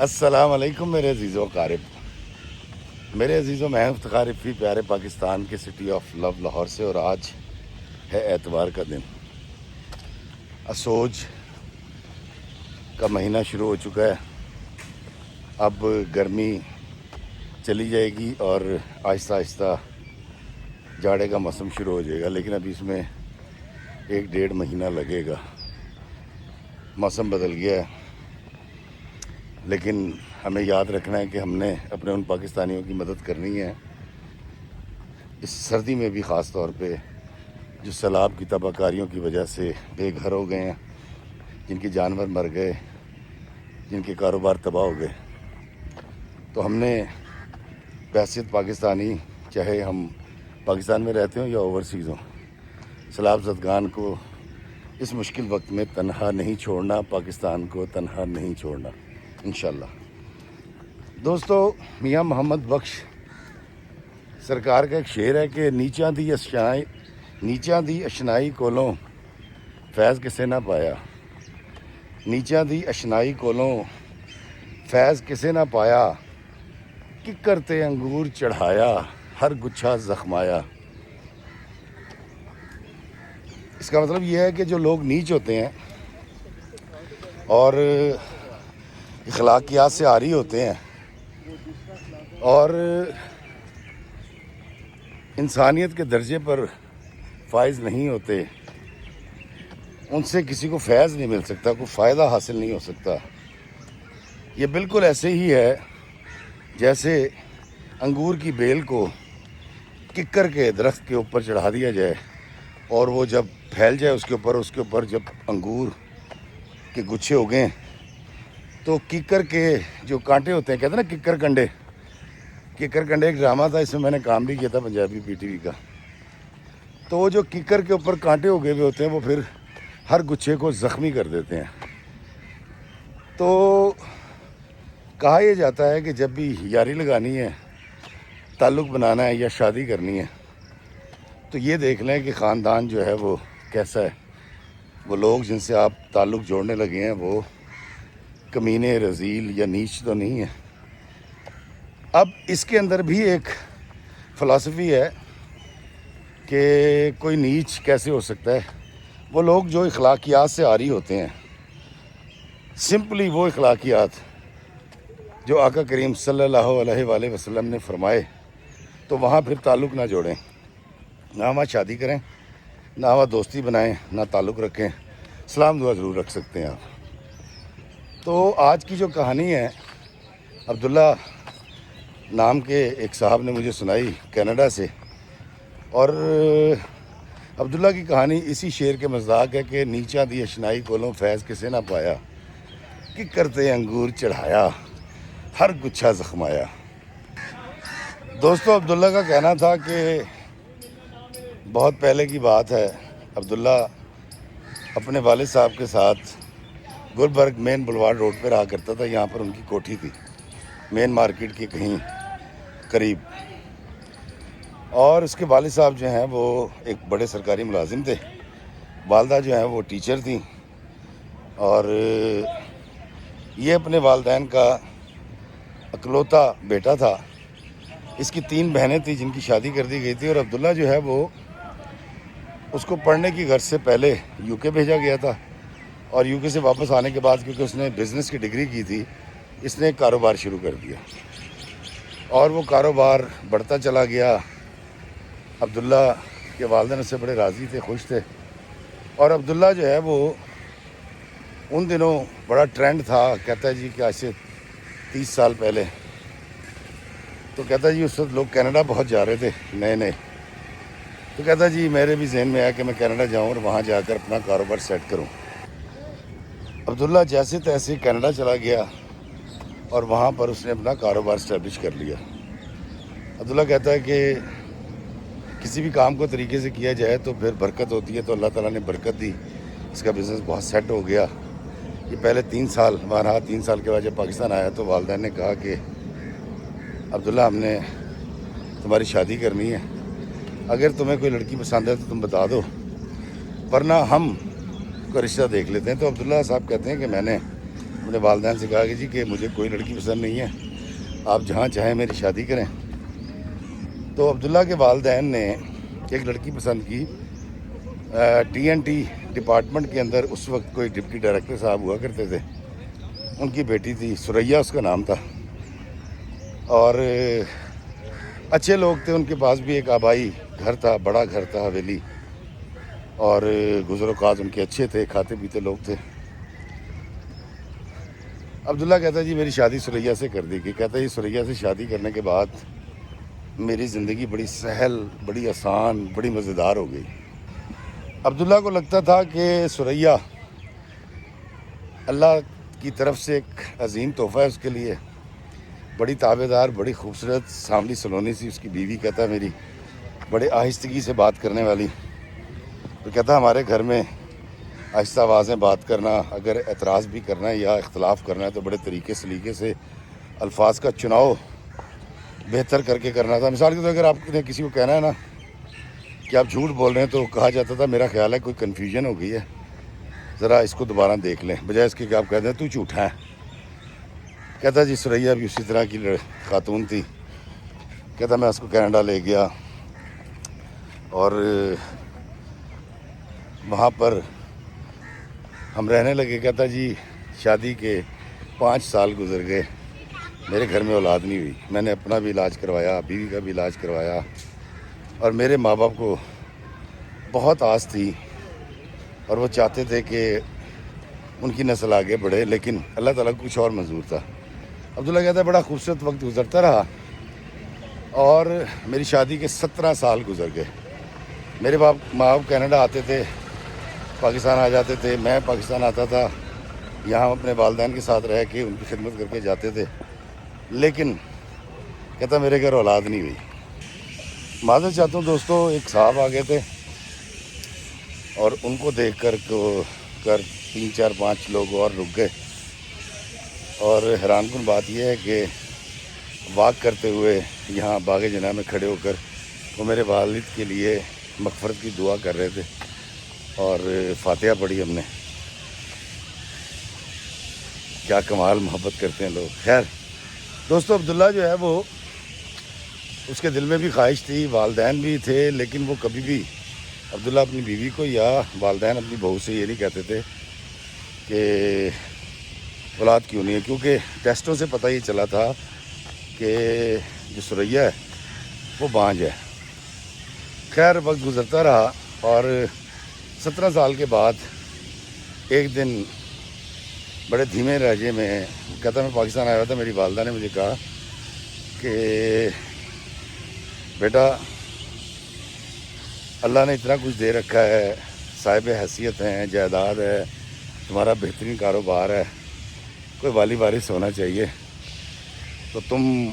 السلام علیکم میرے عزیزو قارب، میرے عزیزو میں افتخار رفیع پیارے پاکستان کے سٹی آف لو لاہور سے، اور آج ہے اتوار کا دن۔ اسوج کا مہینہ شروع ہو چکا ہے، اب گرمی چلی جائے گی اور آہستہ آہستہ جاڑے کا موسم شروع ہو جائے گا، لیکن ابھی اس میں 1-1.5 مہینہ لگے گا۔ موسم بدل گیا ہے، لیکن ہمیں یاد رکھنا ہے کہ ہم نے اپنے ان پاکستانیوں کی مدد کرنی ہے اس سردی میں بھی، خاص طور پہ جو سیلاب کی تباہ کاریوں کی وجہ سے بے گھر ہو گئے ہیں، جن کے جانور مر گئے، جن کے کاروبار تباہ ہو گئے۔ تو ہم نے بحیثیت پاکستانی، چاہے ہم پاکستان میں رہتے ہوں یا اوورسیز ہوں، سیلاب زدگان کو اس مشکل وقت میں تنہا نہیں چھوڑنا، پاکستان کو تنہا نہیں چھوڑنا انشاءاللہ۔ دوستو، میاں محمد بخش سرکار کا ایک شعر ہے کہ نیچاں دی اشنائی کولوں فیض کسے نہ پایا، نیچاں دی اشنائی کولوں فیض کسے نہ پایا، ککر تے انگور چڑھایا ہر گچھا زخمایا۔ اس کا مطلب یہ ہے کہ جو لوگ نیچ ہوتے ہیں اور اخلاقیات سے عاری ہوتے ہیں اور انسانیت کے درجے پر فائز نہیں ہوتے، ان سے کسی کو فیض نہیں مل سکتا، کوئی فائدہ حاصل نہیں ہو سکتا۔ یہ بالکل ایسے ہی ہے جیسے انگور کی بیل کو ککر کے درخت کے اوپر چڑھا دیا جائے اور وہ جب پھیل جائے اس کے اوپر جب انگور کے گچھے اگیں تو ککر کے جو کانٹے ہوتے ہیں، کہتے ہیں نا ککر کنڈے ایک ڈرامہ تھا، اس میں میں نے کام بھی کیا تھا پنجابی PTV کا۔ تو وہ جو ککر کے اوپر کانٹے اگے ہوئے ہوتے ہیں وہ پھر ہر گچھے کو زخمی کر دیتے ہیں۔ تو کہا یہ جاتا ہے کہ جب بھی یاری لگانی ہے، تعلق بنانا ہے یا شادی کرنی ہے، تو یہ دیکھ لیں کہ خاندان جو ہے وہ کیسا ہے، وہ لوگ جن سے آپ تعلق جوڑنے لگے ہیں وہ کمینے، رذیل یا نیچ تو نہیں ہے۔ اب اس کے اندر بھی ایک فلسفی ہے کہ کوئی نیچ کیسے ہو سکتا ہے۔ وہ لوگ جو اخلاقیات سے عاری ہوتے ہیں، سمپلی وہ اخلاقیات جو آقا کریم صلی اللہ علیہ وآلہ وسلم نے فرمائے، تو وہاں پھر تعلق نہ جوڑیں، نہ وہاں شادی کریں، نہ وہاں دوستی بنائیں، نہ تعلق رکھیں۔ سلام دعا ضرور رکھ سکتے ہیں آپ۔ تو آج کی جو کہانی ہے، عبداللہ نام کے ایک صاحب نے مجھے سنائی کینیڈا سے، اور عبداللہ کی کہانی اسی شعر کے مذاق ہے کہ نیچاں دی اشنائی کولوں فیض کسے نہ پایا، ککر تے انگور چڑھایا ہر گچھا زخمایا۔ دوستو، عبداللہ کا کہنا تھا کہ بہت پہلے کی بات ہے، عبداللہ اپنے والد صاحب کے ساتھ گلبرگ مین بلوار روڈ پہ رہا کرتا تھا۔ یہاں پر ان کی کوٹھی تھی، مین مارکیٹ کی کہیں قریب، اور اس کے والد صاحب جو ہیں وہ ایک بڑے سرکاری ملازم تھے، والدہ جو ہیں وہ ٹیچر تھیں، اور یہ اپنے والدین کا اکلوتا بیٹا تھا۔ اس کی 3 بہنیں تھیں جن کی شادی کر دی گئی تھی، اور عبداللہ جو ہے وہ اس کو پڑھنے کی غرض سے پہلے UK بھیجا گیا تھا، اور UK سے واپس آنے کے بعد کیونکہ اس نے بزنس کی ڈگری کی تھی، اس نے ایک کاروبار شروع کر دیا، اور وہ کاروبار بڑھتا چلا گیا۔ عبداللہ کے والدین اس سے بڑے راضی تھے، خوش تھے، اور عبداللہ جو ہے وہ ان دنوں بڑا ٹرینڈ تھا، کہتا ہے جی کہ آج سے 30 سال پہلے، تو کہتا ہے جی اس وقت لوگ کینیڈا بہت جا رہے تھے نئے، تو کہتا جی میرے بھی ذہن میں آیا کہ میں کینیڈا جاؤں اور وہاں جا کر اپنا کاروبار سیٹ کروں۔ عبداللہ جیسے تیسے کینیڈا چلا گیا اور وہاں پر اس نے اپنا کاروبار اسٹیبلش کر لیا۔ عبداللہ کہتا ہے کہ کسی بھی کام کو طریقے سے کیا جائے تو پھر برکت ہوتی ہے، تو اللہ تعالیٰ نے برکت دی، اس کا بزنس بہت سیٹ ہو گیا۔ یہ پہلے 3 سال وہاں رہا، 3 سال کے بعد جب پاکستان آیا تو والدین نے کہا کہ عبداللہ ہم نے تمہاری شادی کرنی ہے، اگر تمہیں کوئی لڑکی پسند ہے تو تم بتا دو، ورنہ ہم کو رشتہ دیکھ لیتے ہیں۔ تو عبداللہ صاحب کہتے ہیں کہ میں نے اپنے والدین سے کہا کہ جی کہ مجھے کوئی لڑکی پسند نہیں ہے، آپ جہاں چاہیں میری شادی کریں۔ تو عبداللہ کے والدین نے ایک لڑکی پسند کی، TNT ڈپارٹمنٹ کے اندر اس وقت کوئی ڈپٹی ڈائریکٹر صاحب ہوا کرتے تھے، ان کی بیٹی تھی، ثریا اس کا نام تھا، اور اچھے لوگ تھے، ان کے پاس بھی ایک آبائی گھر تھا، بڑا گھر تھا، حویلی، اور گزر اوقات ان کے اچھے تھے، کھاتے پیتے لوگ تھے۔ عبداللہ کہتا جی میری شادی ثریا سے کر دی گئی۔ کہتا جی ثریا سے شادی کرنے کے بعد میری زندگی بڑی سہل، بڑی آسان، بڑی مزیدار ہو گئی۔ عبداللہ کو لگتا تھا کہ ثریا اللہ کی طرف سے ایک عظیم تحفہ ہے اس کے لیے، بڑی تابع دار، بڑی خوبصورت، سانولی سلونی سی اس کی بیوی، کہتا میری بڑے آہستگی سے بات کرنے والی۔ تو کہتا ہمارے گھر میں آہستہ آوازیں بات کرنا، اگر اعتراض بھی کرنا ہے یا اختلاف کرنا ہے تو بڑے طریقے سلیقے سے الفاظ کا چناؤ بہتر کر کے کرنا تھا۔ مثال کے طور اگر آپ نے کسی کو کہنا ہے نا کہ آپ جھوٹ بول رہے ہیں تو کہا جاتا تھا میرا خیال ہے کوئی کنفیوژن ہو گئی ہے، ذرا اس کو دوبارہ دیکھ لیں، بجائے اس کے کہ آپ کہتے ہیں تو جھوٹا ہے۔ کہتا جی ثریا بھی اسی طرح کی خاتون تھی۔ کہتا میں اس کو کینیڈا لے گیا اور وہاں پر ہم رہنے لگے۔ کہتا جی شادی کے 5 سال گزر گئے، میرے گھر میں اولاد نہیں ہوئی۔ میں نے اپنا بھی علاج کروایا، بیوی کا بھی علاج کروایا، اور میرے ماں باپ کو بہت آس تھی اور وہ چاہتے تھے کہ ان کی نسل آگے بڑھے، لیکن اللہ تعالیٰ کو کچھ اور منظور تھا۔ عبداللہ کہتا ہے بڑا خوبصورت وقت گزرتا رہا اور میری شادی کے 17 سال گزر گئے۔ میرے ماں باپ کینیڈا آتے تھے، پاکستان آ جاتے تھے، میں پاکستان آتا تھا، یہاں اپنے والدین کے ساتھ رہ کے ان کی خدمت کر کے جاتے تھے، لیکن کہتا میرے گھر اولاد نہیں ہوئی۔ معذرت چاہتا ہوں دوستو، ایک صاحب آ گئے تھے اور ان کو دیکھ کر 3 4 5 لوگ اور رک گئے، اور حیران کن بات یہ ہے کہ واک کرتے ہوئے یہاں باغ جناح میں کھڑے ہو کر وہ میرے والد کے لیے مغفرت کی دعا کر رہے تھے اور فاتحہ پڑھی ہم نے۔ کیا کمال محبت کرتے ہیں لوگ۔ خیر دوستو، عبداللہ جو ہے وہ اس کے دل میں بھی خواہش تھی، والدین بھی تھے، لیکن وہ کبھی بھی عبداللہ اپنی بیوی کو یا والدین اپنی بہو سے یہ نہیں کہتے تھے کہ اولاد کیوں نہیں ہے، کیونکہ ٹیسٹوں سے پتہ یہ چلا تھا کہ جو ثریا ہے وہ بانجھ ہے۔ خیر وقت گزرتا رہا اور 17 سال کے بعد ایک دن بڑے دھیمے لہجے میں کہتا میں پاکستان آیا تھا، میری والدہ نے مجھے کہا کہ بیٹا اللہ نے اتنا کچھ دے رکھا ہے، صاحب حیثیت ہیں، جائیداد ہے، تمہارا بہترین کاروبار ہے، کوئی والی وارث ہونا چاہیے، تو تم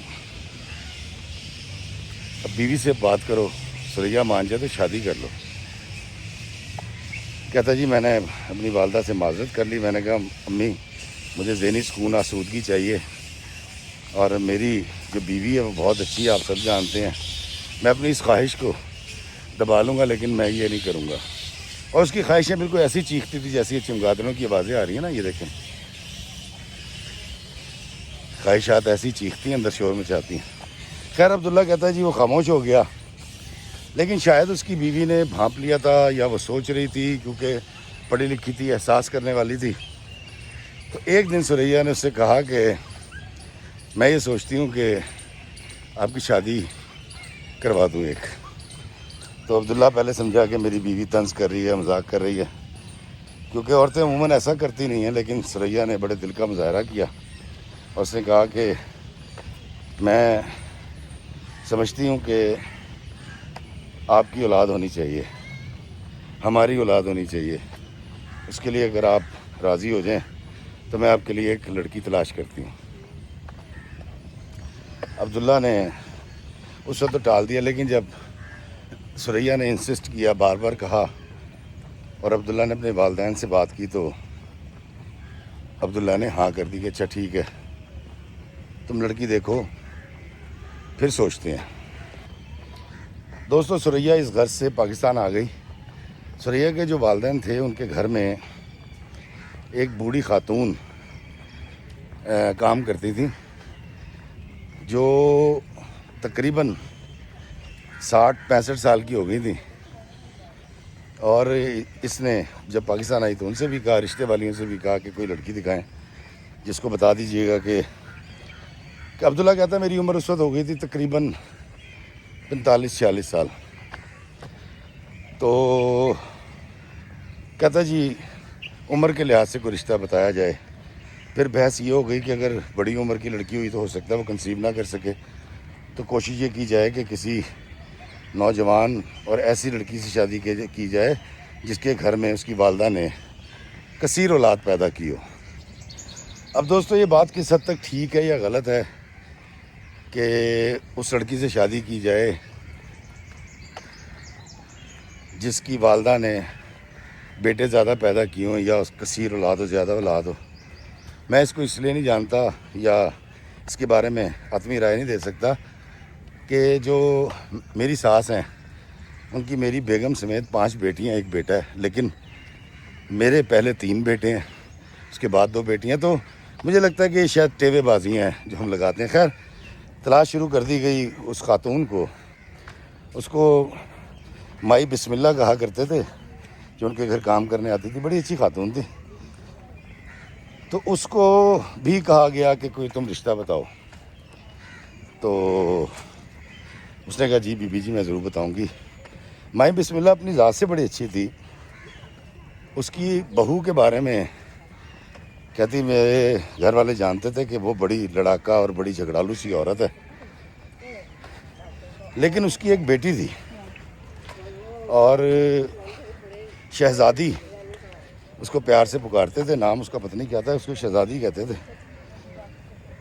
اب بیوی سے بات کرو، ثریا مان جائے تو شادی کر لو۔ کہتا جی میں نے اپنی والدہ سے معذرت کر لی، میں نے کہا امی مجھے ذہنی سکون، آسودگی چاہیے، اور میری جو بیوی ہے وہ بہت اچھی ہے، آپ سب جانتے ہیں، میں اپنی اس خواہش کو دبا لوں گا لیکن میں یہ نہیں کروں گا۔ اور اس کی خواہشیں بالکل ایسی چیختی تھی جیسی چمگادڑوں کی آوازیں آ رہی ہیں نا، یہ دیکھیں، خواہشات ایسی چیختی ہیں، اندر شور مچاتی ہیں۔ خیر عبداللہ کہتا ہے جی وہ خاموش ہو گیا، لیکن شاید اس کی بیوی نے بھانپ لیا تھا یا وہ سوچ رہی تھی، کیونکہ پڑھی لکھی تھی، احساس کرنے والی تھی۔ تو ایک دن ثریا نے اس سے کہا کہ میں یہ سوچتی ہوں کہ آپ کی شادی کروا دوں ایک۔ تو عبداللہ پہلے سمجھا کہ میری بیوی طنز کر رہی ہے، مذاق کر رہی ہے، کیونکہ عورتیں عموماً ایسا کرتی نہیں ہیں، لیکن ثریا نے بڑے دل کا مظاہرہ کیا اور اس نے کہا کہ میں سمجھتی ہوں کہ آپ کی اولاد ہونی چاہیے، ہماری اولاد ہونی چاہیے، اس کے لیے اگر آپ راضی ہو جائیں تو میں آپ کے لیے ایک لڑکی تلاش کرتی ہوں۔ عبداللہ نے اس وقت تو ٹال دیا، لیکن جب ثریا نے انسسٹ کیا، بار بار کہا، اور عبداللہ نے اپنے والدین سے بات کی، تو عبداللہ نے ہاں کر دی کہ اچھا ٹھیک ہے، تم لڑکی دیکھو پھر سوچتے ہیں۔ دوستو ثریا اس گھر سے پاکستان آ گئی۔ ثریا کے جو والدین تھے ان کے گھر میں ایک بوڑھی خاتون کام کرتی تھیں جو تقریباً 60-65 سال کی ہو گئی تھیں، اور اس نے جب پاکستان آئی تو ان سے بھی کہا، رشتے والیوں سے بھی کہا کہ کوئی لڑکی دکھائیں جس کو بتا دیجئے گا کہ عبداللہ کہتا ہے میری عمر اس وقت ہو گئی تھی تقریباً 45-46 سال. تو کہتا جی عمر کے لحاظ سے کوئی رشتہ بتایا جائے. پھر بحث یہ ہو گئی کہ اگر بڑی عمر کی لڑکی ہوئی تو ہو سکتا ہے وہ کنسیو نہ کر سکے، تو کوشش یہ کی جائے کہ کسی نوجوان اور ایسی لڑکی سے شادی کی جائے جس کے گھر میں اس کی والدہ نے کثیر اولاد پیدا کی ہو. اب دوستو یہ بات کس حد تک ٹھیک ہے یا غلط ہے کہ اس لڑکی سے شادی کی جائے جس کی والدہ نے بیٹے زیادہ پیدا کیے ہوں یا اس کثیر اولاد ہو، زیادہ اولاد ہو، میں اس کو اس لیے نہیں جانتا یا اس کے بارے میں حتمی رائے نہیں دے سکتا کہ جو میری ساس ہیں ان کی میری بیگم سمیت 5 بیٹیاں 1 بیٹا ہے، لیکن میرے پہلے 3 بیٹے ہیں، اس کے بعد 2 بیٹیاں. تو مجھے لگتا ہے کہ یہ شاید ٹیوے بازی ہیں جو ہم لگاتے ہیں. خیر تلاش شروع کر دی گئی اس خاتون کو. اس کو مائی بسم اللہ کہا کرتے تھے جو ان کے گھر کام کرنے آتی تھی، بڑی اچھی خاتون تھی. تو اس کو بھی کہا گیا کہ کوئی تم رشتہ بتاؤ. تو اس نے کہا جی بی بی جی میں ضرور بتاؤں گی. مائی بسم اللہ اپنی ذات سے بڑی اچھی تھی. اس کی بہو کے بارے میں کہتی میرے گھر والے جانتے تھے کہ وہ بڑی لڑاکا اور بڑی جھگڑالو سی عورت ہے، لیکن اس کی ایک بیٹی تھی اور شہزادی اس کو پیار سے پکارتے تھے، نام اس کا پتہ نہیں کیا تھا، اس کو شہزادی کہتے تھے.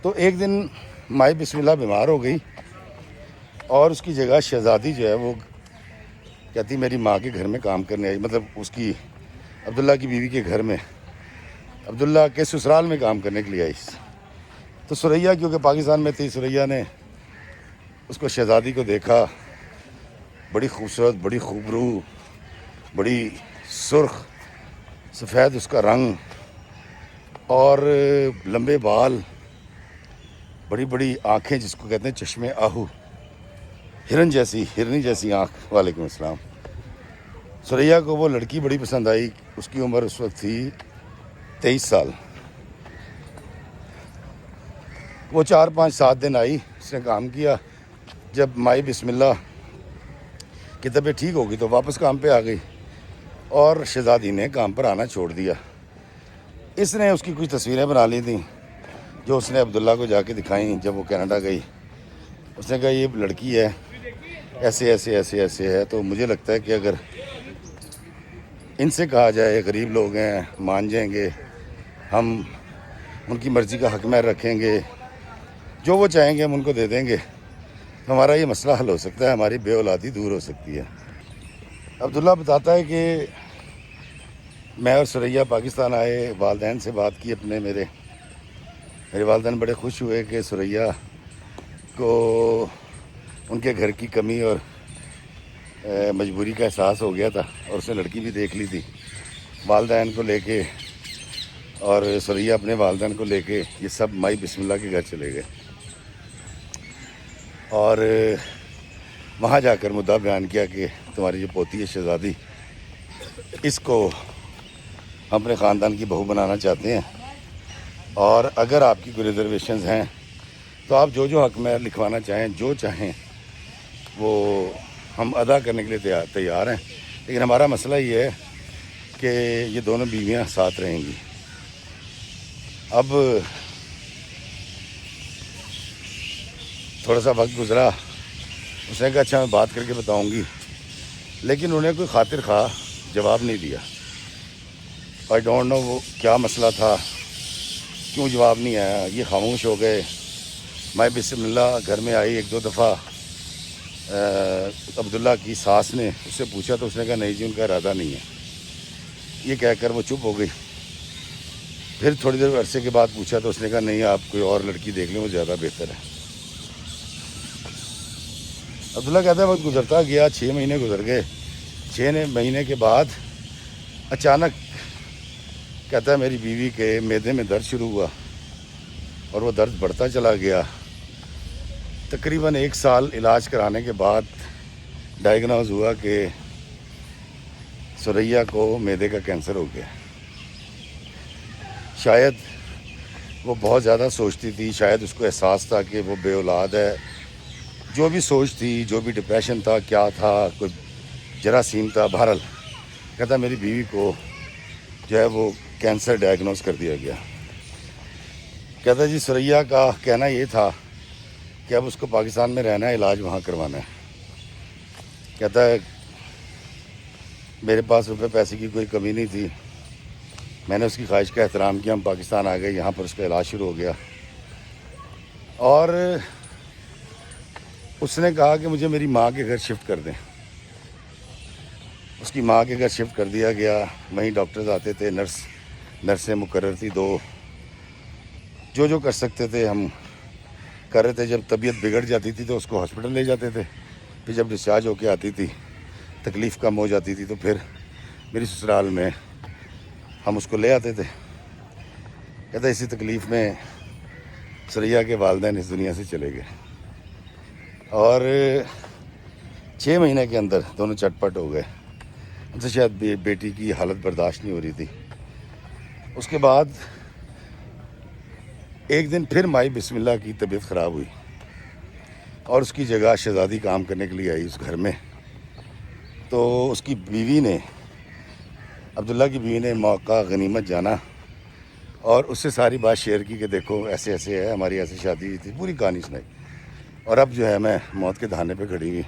تو ایک دن مائی بسم اللہ بیمار ہو گئی اور اس کی جگہ شہزادی جو ہے وہ کہتی میری ماں کے گھر میں کام کرنے آئی، مطلب اس کی عبداللہ کی بیوی کے گھر میں، عبداللہ کے سسرال میں کام کرنے کے لیے آئی. تو سریا کیونکہ پاکستان میں تھی، سریا نے اس کو شہزادی کو دیکھا، بڑی خوبصورت، بڑی خوبرو، بڑی سرخ سفید اس کا رنگ اور لمبے بال، بڑی بڑی آنکھیں جس کو کہتے ہیں چشمے آہو، ہرنی جیسی آنکھ. وعلیکم السلام. سریا کو وہ لڑکی بڑی پسند آئی. اس کی عمر اس وقت تھی 23 سال. وہ 4-5-7 دن آئی، اس نے کام کیا. جب مائی بسم اللہ کی طبیعت ٹھیک ہوگی تو واپس کام پہ آ گئی اور شہزادی نے کام پر آنا چھوڑ دیا. اس نے اس کی کچھ تصویریں بنا لی تھیں جو اس نے عبداللہ کو جا کے دکھائیں جب وہ کینیڈا گئی. اس نے کہا یہ لڑکی ہے ایسے ایسے ایسے ایسے ہے. تو مجھے لگتا ہے کہ اگر ان سے کہا جائے، غریب لوگ ہیں، مان جائیں گے، ہم ان کی مرضی کا حق مہر رکھیں گے، جو وہ چاہیں گے ہم ان کو دے دیں گے، ہمارا یہ مسئلہ حل ہو سکتا ہے، ہماری بے اولادی دور ہو سکتی ہے. عبداللہ بتاتا ہے کہ میں اور سریا پاکستان آئے، والدین سے بات کی اپنے، میرے والدین بڑے خوش ہوئے کہ سریا کو ان کے گھر کی کمی اور مجبوری کا احساس ہو گیا تھا اور اس نے لڑکی بھی دیکھ لی تھی. والدین کو لے کے اور سریا اپنے والدین کو لے کے یہ سب مائی بسم اللہ کے گھر چلے گئے اور وہاں جا کر مدعا بیان کیا کہ تمہاری جو پوتی ہے شہزادی، اس کو ہم اپنے خاندان کی بہو بنانا چاہتے ہیں، اور اگر آپ کی کوئی ریزرویشنز ہیں تو آپ جو جو حق میں لکھوانا چاہیں، جو چاہیں وہ ہم ادا کرنے کے لیے تیار ہیں. لیکن ہمارا مسئلہ یہ ہے کہ یہ دونوں بیویاں ساتھ رہیں گی. اب تھوڑا سا وقت گزرا، اس نے کہا اچھا میں بات کر کے بتاؤں گی، لیکن انہیں کوئی خاطر خواہ جواب نہیں دیا. آئی ڈونٹ نو وہ کیا مسئلہ تھا، کیوں جواب نہیں آیا، یہ خاموش ہو گئے. مائی بسم اللہ گھر میں آئی 1-2 دفعہ، عبداللہ کی ساس نے اس سے پوچھا تو اس نے کہا نہیں جی ان کا ارادہ نہیں ہے. یہ کہہ کر وہ چپ ہو گئی. پھر تھوڑی دیر عرصے کے بعد پوچھا تو اس نے کہا نہیں آپ کوئی اور لڑکی دیکھ لیں وہ زیادہ بہتر ہے. عبداللہ کہتا ہے وقت گزرتا گیا، 6 مہینے گزر گئے. 6 مہینے کے بعد اچانک کہتا ہے میری بیوی کے معدے میں درد شروع ہوا اور وہ درد بڑھتا چلا گیا. تقریباً 1 سال علاج کرانے کے بعد ڈائیگنوز ہوا کہ ثریا کو معدے کا کینسر ہو گیا. شاید وہ بہت زیادہ سوچتی تھی, شاید اس کو احساس تھا کہ وہ بے اولاد ہے. جو بھی سوچ تھی, جو بھی ڈپریشن تھا, کیا تھا, کوئی جراثیم تھا, بہرحال کہتا میری بیوی کو جو ہے وہ کینسر ڈائیگنوز کر دیا گیا. کہتا جی ثریا کا کہنا یہ تھا کہ اب اس کو پاکستان میں رہنا ہے, علاج وہاں کروانا ہے. کہتا ہے میرے پاس روپے پیسے کی کوئی کمی نہیں تھی, میں نے اس کی خواہش کا احترام کیا, ہم پاکستان آ گئے, یہاں پر اس کا علاج شروع ہو گیا. اور اس نے کہا کہ مجھے میری ماں کے گھر شفٹ کر دیں. اس کی ماں کے گھر شفٹ کر دیا گیا. وہیں ڈاکٹرز آتے تھے, نرسیں مقرر تھی 2, جو کر سکتے تھے ہم کر رہے تھے. جب طبیعت بگڑ جاتی تھی تو اس کو ہاسپٹل لے جاتے تھے, پھر جب ڈسچارج ہو کے آتی تھی, تکلیف کم ہو جاتی تھی, تو پھر میری سسرال میں ہم اس کو لے آتے تھے. کہتا اسی تکلیف میں ثریا کے والدین اس دنیا سے چلے گئے. اور 6 مہینے کے اندر دونوں چٹ پٹ ہو گئے. ان سے شاید بیٹی کی حالت برداشت نہیں ہو رہی تھی. اس کے بعد ایک دن پھر مائی بسم اللہ کی طبیعت خراب ہوئی اور اس کی جگہ شہزادی کام کرنے کے لیے آئی اس گھر میں. تو اس کی بیوی نے, عبداللہ کی بیوی نے موقع غنیمت جانا اور اس سے ساری بات شیئر کی کہ دیکھو ایسے ایسے ہے, ہماری ایسے شادی ہوئی تھی, پوری کہانی سنائی. اور اب جو ہے میں موت کے دہانے پہ کھڑی ہوئی,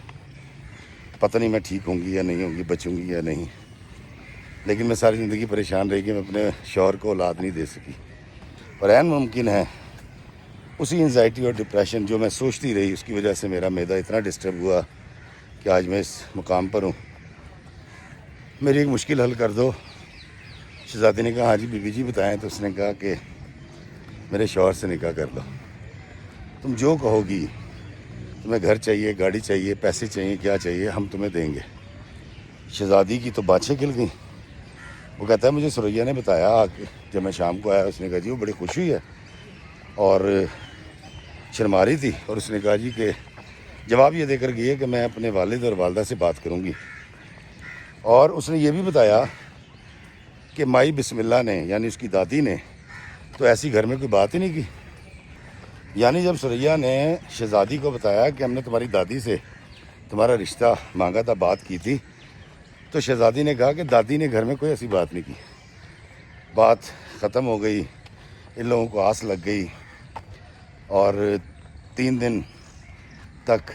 پتہ نہیں میں ٹھیک ہوں گی یا نہیں ہوں گی, بچوں گی یا نہیں. لیکن میں ساری زندگی پریشان رہی کہ میں اپنے شوہر کو اولاد نہیں دے سکی. اور عین ممکن ہے اسی انزائٹی اور ڈپریشن جو میں سوچتی رہی, اس کی وجہ سے میرا معدہ اتنا ڈسٹرب ہوا کہ آج میں اس مقام پر ہوں. میری ایک مشکل حل کر دو. شہزادی نے کہا ہاں جی بی بی جی بتائیں. تو اس نے کہا کہ میرے شوہر سے نکاح کر لو, تم جو کہو گی, تمہیں گھر چاہیے, گاڑی چاہیے, پیسے چاہیے, کیا چاہیے ہم تمہیں دیں گے. شہزادی کی تو باتیں کھل گئیں. وہ کہتا ہے مجھے ثریا نے بتایا کہ جب میں شام کو آیا, اس نے کہا جی وہ بڑی خوش ہوئی ہے اور شرما رہی تھی. اور اس نے کہا جی کہ جواب یہ دے کر گئی ہے کہ میں اپنے والد اور والدہ سے بات کروں گی. اور اس نے یہ بھی بتایا کہ مائی بسم اللہ نے یعنی اس کی دادی نے تو ایسی گھر میں کوئی بات ہی نہیں کی. یعنی جب ثریا نے شہزادی کو بتایا کہ ہم نے تمہاری دادی سے تمہارا رشتہ مانگا تھا, بات کی تھی, تو شہزادی نے کہا کہ دادی نے گھر میں کوئی ایسی بات نہیں کی. بات ختم ہو گئی, ان لوگوں کو آس لگ گئی. اور 3 دن تک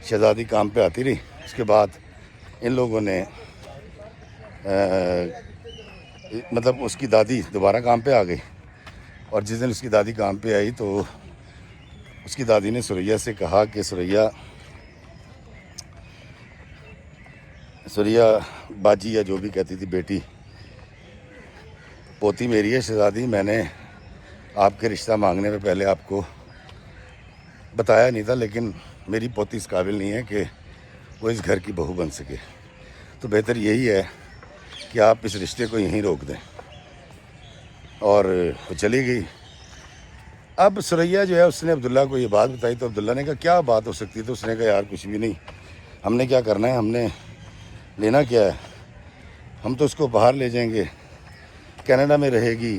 شہزادی کام پہ آتی رہی. اس کے بعد ان لوگوں نے مطلب اس کی دادی دوبارہ کام پہ آ گئی. اور جس دن اس کی دادی کام پہ آئی تو اس کی دادی نے ثریا سے کہا کہ ثریا باجی یا جو بھی کہتی تھی, بیٹی پوتی میری ہے شہزادی, میں نے آپ کے رشتہ مانگنے میں پہلے آپ کو بتایا نہیں تھا, لیکن میری پوتی اس قابل نہیں ہے کہ وہ اس گھر کی بہو بن سکے, تو بہتر یہی ہے کہ آپ اس رشتے کو یہیں روک دیں. اور وہ چلی گئی. اب ثریا جو ہے اس نے عبداللہ کو یہ بات بتائی, تو عبداللہ نے کہا کیا بات ہو سکتی ہے. تو اس نے کہا یار کچھ بھی نہیں, ہم نے کیا کرنا ہے, ہم نے لینا کیا ہے, ہم تو اس کو باہر لے جائیں گے, کینیڈا میں رہے گی,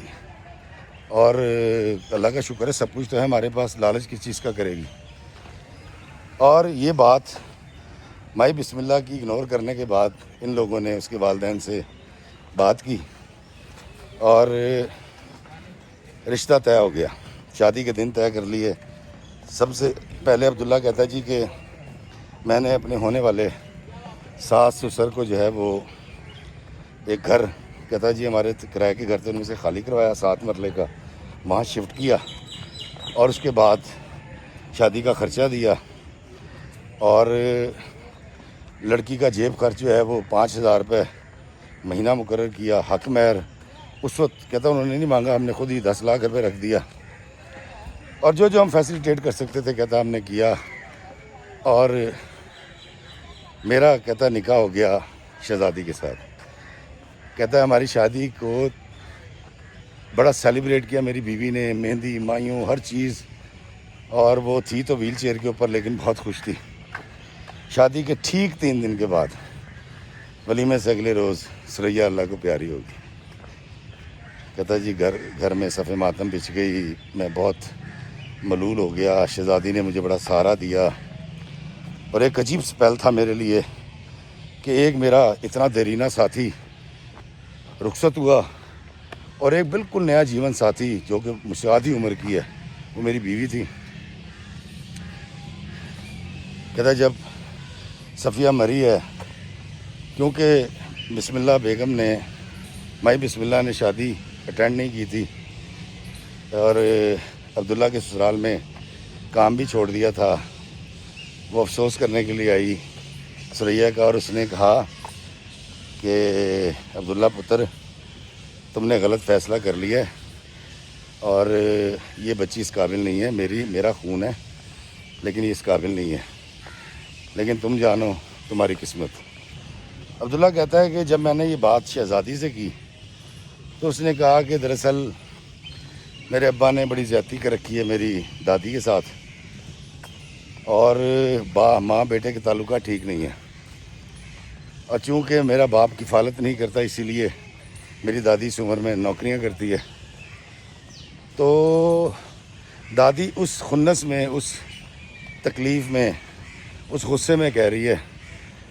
اور اللہ کا شکر ہے سب کچھ تو ہے ہمارے پاس, لالچ کس چیز کا کرے گی. اور یہ بات مائی بسم اللہ کی اگنور کرنے کے بعد ان لوگوں نے اس کے والدین سے بات کی اور رشتہ طے ہو گیا. شادی کے دن طے کر لیے. سب سے پہلے عبداللہ کہتا ہے جی کہ میں نے اپنے ہونے والے ساس سسر کو جو ہے وہ ایک گھر, کہتا ہے جی ہمارے کرائے کے گھر تھے, ان میں سے خالی کروایا 7 مرلے کا, وہاں شفٹ کیا. اور اس کے بعد شادی کا خرچہ دیا, اور لڑکی کا جیب خرچ جو ہے وہ 5,000 روپے مہینہ مقرر کیا. حق مہر اس وقت کہتا انہوں نے نہیں مانگا, ہم نے خود ہی 10 لاکھ روپے رکھ دیا. اور جو ہم فیسیلیٹیٹ کر سکتے تھے کہتا ہم نے کیا. اور میرا کہتا نکاح ہو گیا شہزادی کے ساتھ. کہتا ہے ہماری شادی کو بڑا سیلیبریٹ کیا میری بیوی نے، مہندی، مائیوں، ہر چیز، اور وہ تھی تو ویل چیئر کے اوپر لیکن بہت خوش تھی۔ شادی کے ٹھیک 3 دن کے بعد ولیمے سے اگلے روز سریا اللہ کو پیاری ہوگی۔ کہتا جی گھر میں صف ماتم بچھ گئی، میں بہت ملول ہو گیا، شہزادی نے مجھے بڑا سہارا دیا، اور ایک عجیب سپیل تھا میرے لیے کہ ایک میرا اتنا دیرینہ ساتھی رخصت ہوا، اور ایک بالکل نیا جیون ساتھی جو کہ مجھ سے آدھی عمر کی ہے، وہ میری بیوی تھی۔ کہتا جب صفیہ مری ہے، کیونکہ بسم اللہ بیگم نے، مائی بسم اللہ نے شادی اٹینڈ نہیں کی تھی، اور عبداللہ کے سسرال میں کام بھی چھوڑ دیا تھا، وہ افسوس کرنے کے لیے آئی سریا کا، اور اس نے کہا کہ عبداللہ پتر تم نے غلط فیصلہ کر لیا ہے، اور یہ بچی اس قابل نہیں ہے، میرا خون ہے لیکن یہ اس قابل نہیں ہے، لیکن تم جانو تمہاری قسمت۔ عبداللہ کہتا ہے کہ جب میں نے یہ بات شہزادی سے کی تو اس نے کہا کہ دراصل میرے ابا نے بڑی زیادتی کر رکھی ہے میری دادی کے ساتھ، اور ماں بیٹے کے تعلقات ٹھیک نہیں ہے، اور چونکہ میرا باپ کفالت نہیں کرتا اسی لیے میری دادی اس عمر میں نوکریاں کرتی ہے، تو دادی اس خنس میں، اس تکلیف میں، اس غصے میں کہہ رہی ہے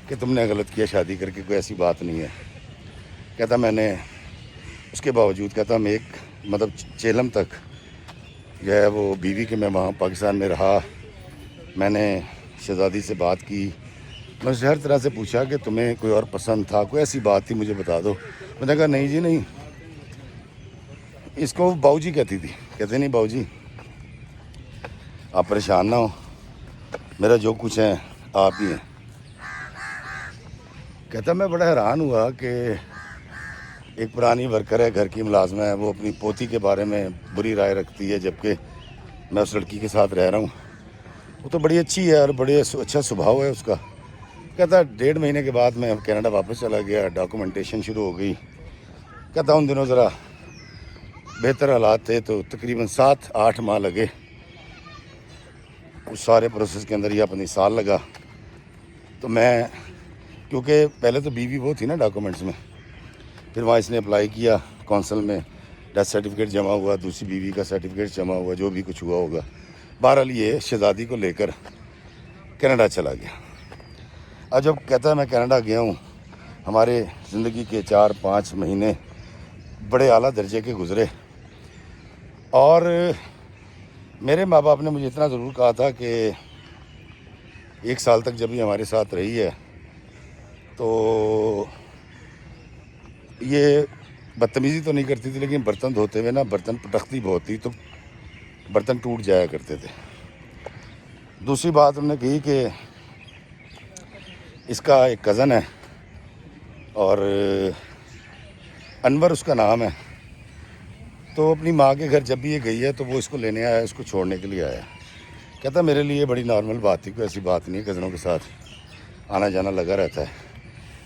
کہ تم نے غلط کیا شادی کر کے، کوئی ایسی بات نہیں ہے۔ کہتا میں نے اس کے باوجود، کہتا میں ایک مطلب چیلم تک جو ہے وہ بیوی کے میں وہاں پاکستان میں رہا، میں نے شہزادی سے بات کی، میں اسے ہر طرح سے پوچھا کہ تمہیں کوئی اور پسند تھا، کوئی ایسی بات تھی مجھے بتا دو۔ میں نے کہا نہیں جی نہیں، اس کو باؤ جی کہتی تھی، کہتے نہیں باؤ جی آپ پریشان نہ ہو، میرا جو کچھ ہے آپ ہی ہیں۔ کہتا میں بڑا حیران ہوا کہ ایک پرانی ورکر ہے، گھر کی ملازمہ ہے، وہ اپنی پوتی کے بارے میں بری رائے رکھتی ہے، جبکہ میں اس لڑکی کے ساتھ رہ رہا ہوں، وہ تو بڑی اچھی ہے اور بڑے اچھا سبھاؤ ہے اس کا۔ کہتا 1.5 مہینے کے بعد میں کینیڈا واپس چلا گیا، ڈاکومنٹیشن شروع ہو گئی۔ کہتا ان دنوں ذرا بہتر حالات تھے، تو تقریباً 7-8 ماہ لگے اس سارے پروسیس کے اندر، یہ 15 سال لگا۔ تو میں، کیونکہ پہلے تو بیوی وہ تھی نا ڈاکومنٹس میں، پھر وہاں اس نے اپلائی کیا کونسل میں، ڈیتھ سرٹیفکیٹ جمع ہوا، دوسری بیوی کا سرٹیفکیٹ جمع ہوا، جو بھی کچھ ہوا ہوگا، بہرحال یہ شہزادی کو لے کر کینیڈا چلا گیا۔ اب جب کہتا ہے میں کینیڈا گیا ہوں، ہمارے زندگی کے 4-5 مہینے بڑے اعلیٰ درجے کے گزرے، اور میرے ماں باپ نے مجھے اتنا ضرور کہا تھا کہ 1 سال تک جب یہ ہمارے ساتھ رہی ہے تو یہ بدتمیزی تو نہیں کرتی تھی، لیکن برتن دھوتے ہوئے نا برتن پٹکتی بہت تھی، تو برتن ٹوٹ جایا کرتے تھے۔ دوسری بات انہوں نے کہی کہ اس کا ایک کزن ہے، اور انور اس کا نام ہے، تو اپنی ماں کے گھر جب بھی یہ گئی ہے تو وہ اس کو لینے آیا، اس کو چھوڑنے کے لیے آیا۔ کہتا میرے لیے بڑی نارمل بات تھی، کوئی ایسی بات نہیں، کزنوں کے ساتھ آنا جانا لگا رہتا ہے۔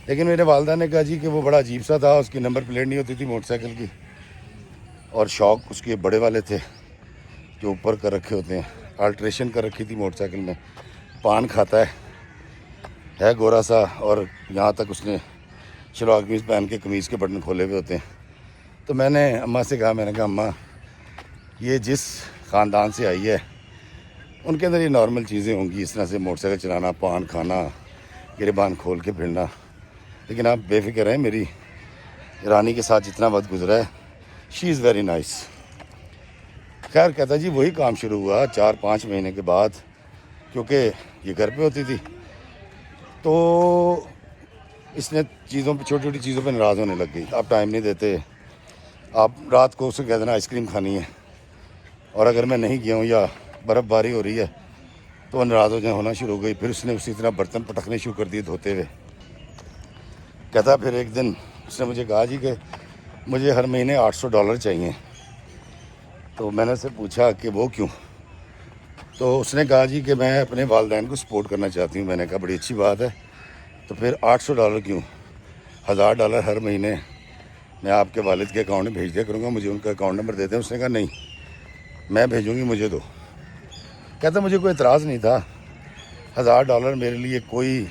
لیکن میرے والدہ نے کہا جی کہ وہ بڑا عجیب سا تھا، اس کی نمبر پلیٹ نہیں ہوتی تھی موٹر سائیکل کی، اور شوق اس کے بڑے والے تھے جو اوپر کر رکھے ہوتے ہیں، آلٹریشن کر رکھی تھی موٹر سائیکل میں، پان کھاتا ہے گورا سا، اور یہاں تک اس نے شلوار قمیض پہن کے قمیض کے بٹن کھولے ہوئے ہوتے ہیں۔ تو میں نے اماں سے کہا، میں نے کہا اماں یہ جس خاندان سے آئی ہے ان کے اندر یہ نارمل چیزیں ہوں گی، اس طرح سے موٹر سائیکل چلانا، پان کھانا، گریبان کھول کے پھرنا، لیکن آپ بے فکر ہیں، میری رانی کے ساتھ جتنا وقت گزرا ہے شی از ویری نائس۔ خیر کہتا جی وہی کام شروع ہوا 4-5 مہینے کے بعد، کیونکہ یہ گھر پہ ہوتی تھی تو اس نے چیزوں پہ، چھوٹی چھوٹی چیزوں پہ ناراض ہونے لگ گئی۔ آپ ٹائم نہیں دیتے، آپ رات کو اسے کہہ دینا آئس کریم کھانی ہے، اور اگر میں نہیں گیا ہوں یا برف باری ہو رہی ہے تو وہ ناراض ہونا شروع ہو گئی۔ پھر اس نے اسی طرح برتن پٹکنے شروع کر دیے دھوتے ہوئے۔ کہتا پھر ایک دن اس نے مجھے کہا جی کہ مجھے ہر مہینے $800 چاہیے۔ تو میں نے اسے پوچھا کہ وہ کیوں؟ تو اس نے کہا جی کہ میں اپنے والدین کو سپورٹ کرنا چاہتی ہوں۔ میں نے کہا بڑی اچھی بات ہے، تو پھر $800 کیوں؟ $1000 ہر مہینے میں آپ کے والد کے اکاؤنٹ میں بھیج دیا کروں گا, مجھے ان کا اکاؤنٹ نمبر دے دیں. اس نے کہا نہیں میں بھیجوں گی, مجھے دو. کہتا مجھے کوئی اعتراض نہیں تھا, $1000 میرے لیے کوئی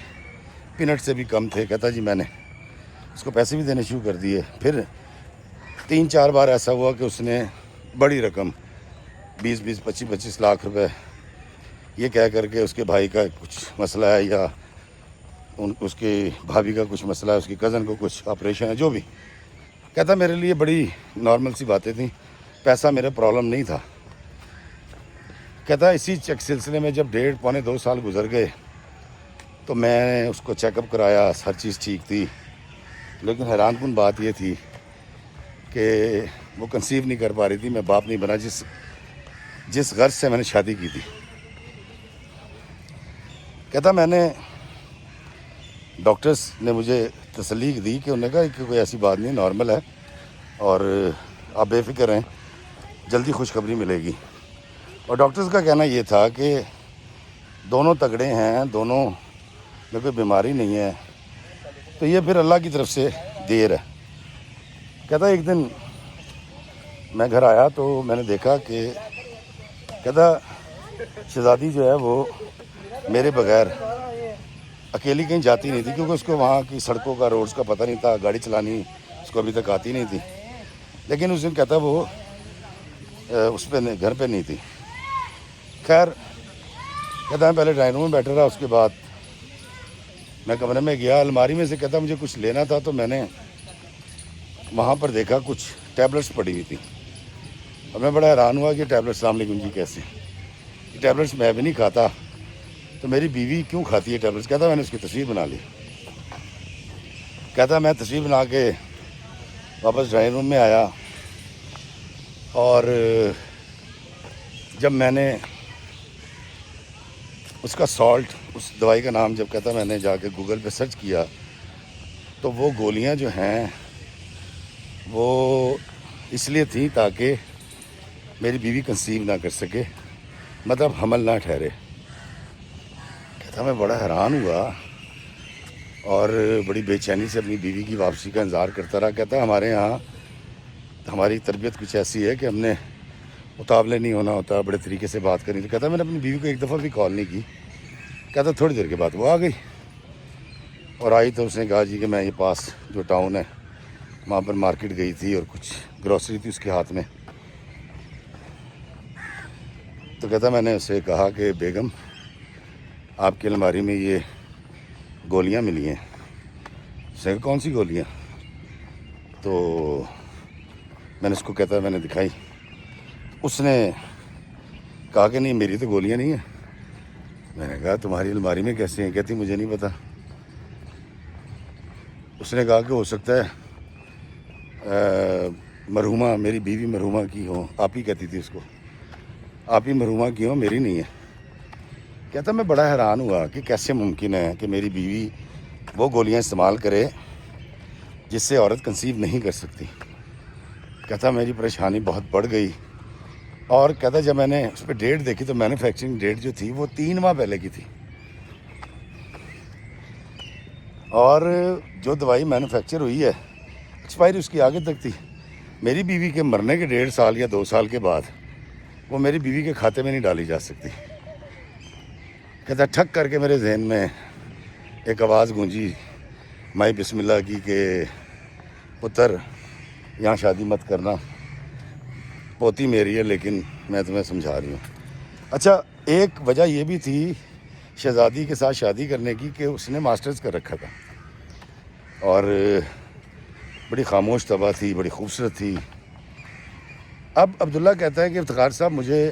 پینٹ سے بھی کم تھے. کہتا جی میں نے اس کو پیسے بھی دینے شروع کر دیے. پھر 3-4 بار ایسا ہوا کہ اس نے بڑی رقم 20-20, 25-25 لاکھ روپے یہ کہہ کر کے اس کے بھائی کا کچھ مسئلہ ہے یا اس کی بھابھی کا کچھ مسئلہ ہے, اس کی کزن کو کچھ آپریشن ہے, جو بھی. کہتا میرے لیے بڑی نارمل سی باتیں تھیں, پیسہ میرا پرابلم نہیں تھا. کہتا اسی سلسلے میں جب 1.5-2 سال گزر گئے تو میں نے اس کو چیک اپ کرایا, ہر چیز ٹھیک تھی. لیکن حیران کن بات یہ تھی کہ وہ کنسیو نہیں کر پا رہی تھی. میں باپ نہیں بنا جس غرض سے میں نے شادی کی تھی. کہتا میں نے ڈاکٹرز نے مجھے تسلی دی کہ انہوں نے کہا کہ کوئی ایسی بات نہیں, نارمل ہے اور آپ بے فکر رہیں, جلدی خوشخبری ملے گی. اور ڈاکٹرز کا کہنا یہ تھا کہ دونوں تگڑے ہیں, دونوں میں کوئی بیماری نہیں ہے, تو یہ پھر اللہ کی طرف سے دیر ہے. کہتا ایک دن میں گھر آیا تو میں نے دیکھا کہ کہتا شہزادی جو ہے وہ میرے بغیر اکیلی کہیں جاتی نہیں تھی, کیونکہ اس کو وہاں کی سڑکوں کا, روڈز کا پتہ نہیں تھا, گاڑی چلانی اس کو ابھی تک آتی نہیں تھی. لیکن اس دن کہتا وہ اس پہ گھر پہ نہیں تھی. خیر کہتا میں پہلے ڈرائنگ روم میں بیٹھا رہا, اس کے بعد میں کمرے میں گیا, الماری میں سے کہتا مجھے کچھ لینا تھا, تو میں نے وہاں پر دیکھا کچھ ٹیبلٹس پڑی ہوئی تھی. اور میں بڑا حیران ہوا کہ ٹیبلٹس السلام علیکم جی کیسے, یہ ٹیبلٹس میں بھی نہیں کھاتا تو میری بیوی کیوں کھاتی ہے ٹیبلٹس. کہتا میں نے اس کی تصویر بنا لی. کہتا میں تصویر بنا کے واپس ڈرائنگ روم میں آیا, اور جب میں نے اس کا سالٹ, اس دوائی کا نام جب کہتا میں نے جا کے گوگل پہ سرچ کیا تو وہ گولیاں جو ہیں وہ اس لیے تھیں تاکہ میری بیوی کنسیو نہ کر سکے, مطلب حمل نہ ٹھہرے. کہتا میں بڑا حیران ہوا اور بڑی بے چینی سے اپنی بیوی کی واپسی کا انتظار کرتا رہا. کہتا ہمارے یہاں ہماری تربیت کچھ ایسی ہے کہ ہم نے متابلے نہیں ہونا ہوتا, بڑے طریقے سے بات کرنی. تو کہتا میں نے اپنی بیوی کو ایک دفعہ بھی کال نہیں کی. کہتا تھوڑی دیر کے بعد وہ آ گئی, اور آئی تو اس نے کہا جی کہ میں یہ پاس جو ٹاؤن ہے وہاں پر مارکیٹ گئی تھی اور کچھ گروسری تھی اس کے ہاتھ میں. تو کہتا میں نے اسے کہا کہ بیگم آپ کی الماری میں یہ گولیاں ملی ہیں. اس نے کہا کون سی گولیاں؟ تو میں نے اس کو کہتا میں نے دکھائی. اس نے کہا کہ نہیں میری تو گولیاں نہیں ہیں. میں نے کہا تمہاری الماری میں کیسے ہیں؟ کہتی مجھے نہیں پتا. اس نے کہا کہ ہو سکتا ہے مرحومہ میری بیوی مرحومہ کی ہو, آپ ہی کہتی تھی اس کو, آپ ہی مرحومہ کی ہو, میری نہیں ہے. کہتا میں بڑا حیران ہوا کہ کیسے ممکن ہے کہ میری بیوی وہ گولیاں استعمال کرے جس سے عورت کنسیو نہیں کر سکتی. کہتا میری پریشانی بہت بڑھ گئی, اور کہتا جب میں نے اس پہ ڈیٹ دیکھی تو مینوفیکچرنگ ڈیٹ جو تھی وہ 3 ماہ پہلے کی تھی, اور جو دوائی مینوفیکچر ہوئی ہے ایکسپائری اس کی آگے تک تھی. میری بیوی کے مرنے کے 1.5 سال یا 2 سال کے بعد وہ میری بیوی کے کھاتے میں نہیں ڈالی جا سکتی. کہتا ٹھک کر کے میرے ذہن میں ایک آواز گونجی مائی بسم اللہ کی کہ پتر یہاں شادی مت کرنا, پوتی میری ہے لیکن میں تمہیں سمجھا رہی ہوں. اچھا ایک وجہ یہ بھی تھی شہزادی کے ساتھ شادی کرنے کی کہ اس نے ماسٹرز کر رکھا تھا, اور بڑی خاموش طبع تھی, بڑی خوبصورت تھی. اب عبداللہ کہتا ہے کہ افتخار صاحب مجھے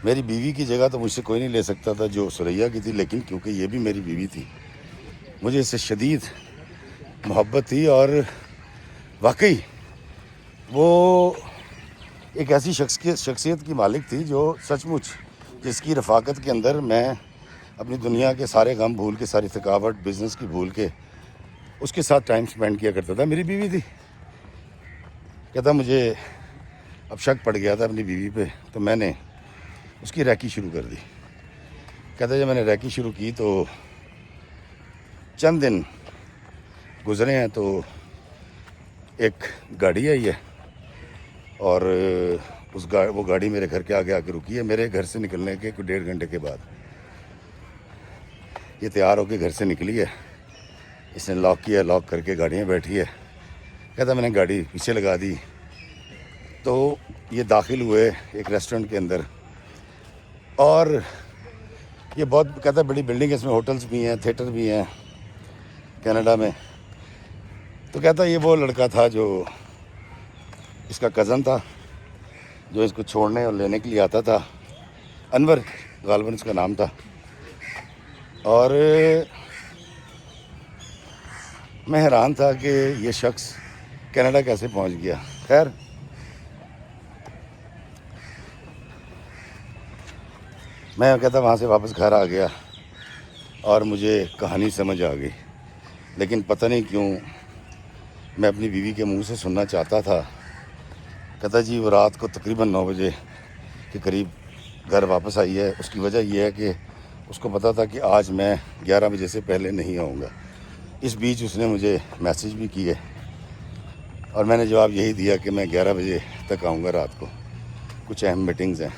میری بیوی کی جگہ تو مجھ سے کوئی نہیں لے سکتا تھا جو سریا کی تھی, لیکن کیونکہ یہ بھی میری بیوی تھی مجھے اس سے شدید محبت تھی. اور واقعی وہ ایک ایسی شخصیت کی مالک تھی جو سچ مچ جس کی رفاقت کے اندر میں اپنی دنیا کے سارے غم بھول کے, ساری تھکاوٹ بزنس کی بھول کے اس کے ساتھ ٹائم سپینڈ کیا کرتا تھا. میری بیوی تھی. کہتا مجھے اب شک پڑ گیا تھا اپنی بیوی پہ, تو میں نے اس کی ریکی شروع کر دی. کہتا جب میں نے ریکی شروع کی تو چند دن گزرے ہیں تو ایک گاڑی آئی ہے اور وہ گاڑی میرے گھر کے آگے آ کے رکی ہے. میرے گھر سے نکلنے کے کوئی 1.5 گھنٹے کے بعد یہ تیار ہو کے گھر سے نکلی ہے. اس نے لاک کیا, لاک کر کے گاڑی میں بیٹھی ہے. کہتا میں نے گاڑی پیچھے لگا دی. تو یہ داخل ہوئے ایک ریسٹورنٹ کے اندر, اور یہ بہت کہتا ہے بڑی بلڈنگ ہے, اس میں ہوٹلس بھی ہیں, تھیٹر بھی ہیں کینیڈا میں. تو کہتا یہ وہ لڑکا تھا جو اس کا کزن تھا, جو اس کو چھوڑنے اور لینے کے لیے آتا تھا. انور غالباً اس کا نام تھا. اور میں حیران تھا کہ یہ شخص کینیڈا کیسے پہنچ گیا. خیر میں کہتا وہاں سے واپس گھر آ گیا اور مجھے کہانی سمجھ آ گئی, لیکن پتہ نہیں کیوں میں اپنی بیوی کے منہ سے سننا چاہتا تھا. کہتا جی وہ رات کو تقریباً 9 بجے کے قریب گھر واپس آئی ہے. اس کی وجہ یہ ہے کہ اس کو پتہ تھا کہ آج میں 11 بجے سے پہلے نہیں آؤں گا. اس بیچ اس نے مجھے میسیج بھی کیے اور میں نے جواب یہی دیا کہ میں 11 بجے تک آؤں گا رات کو, کچھ اہم میٹنگز ہیں.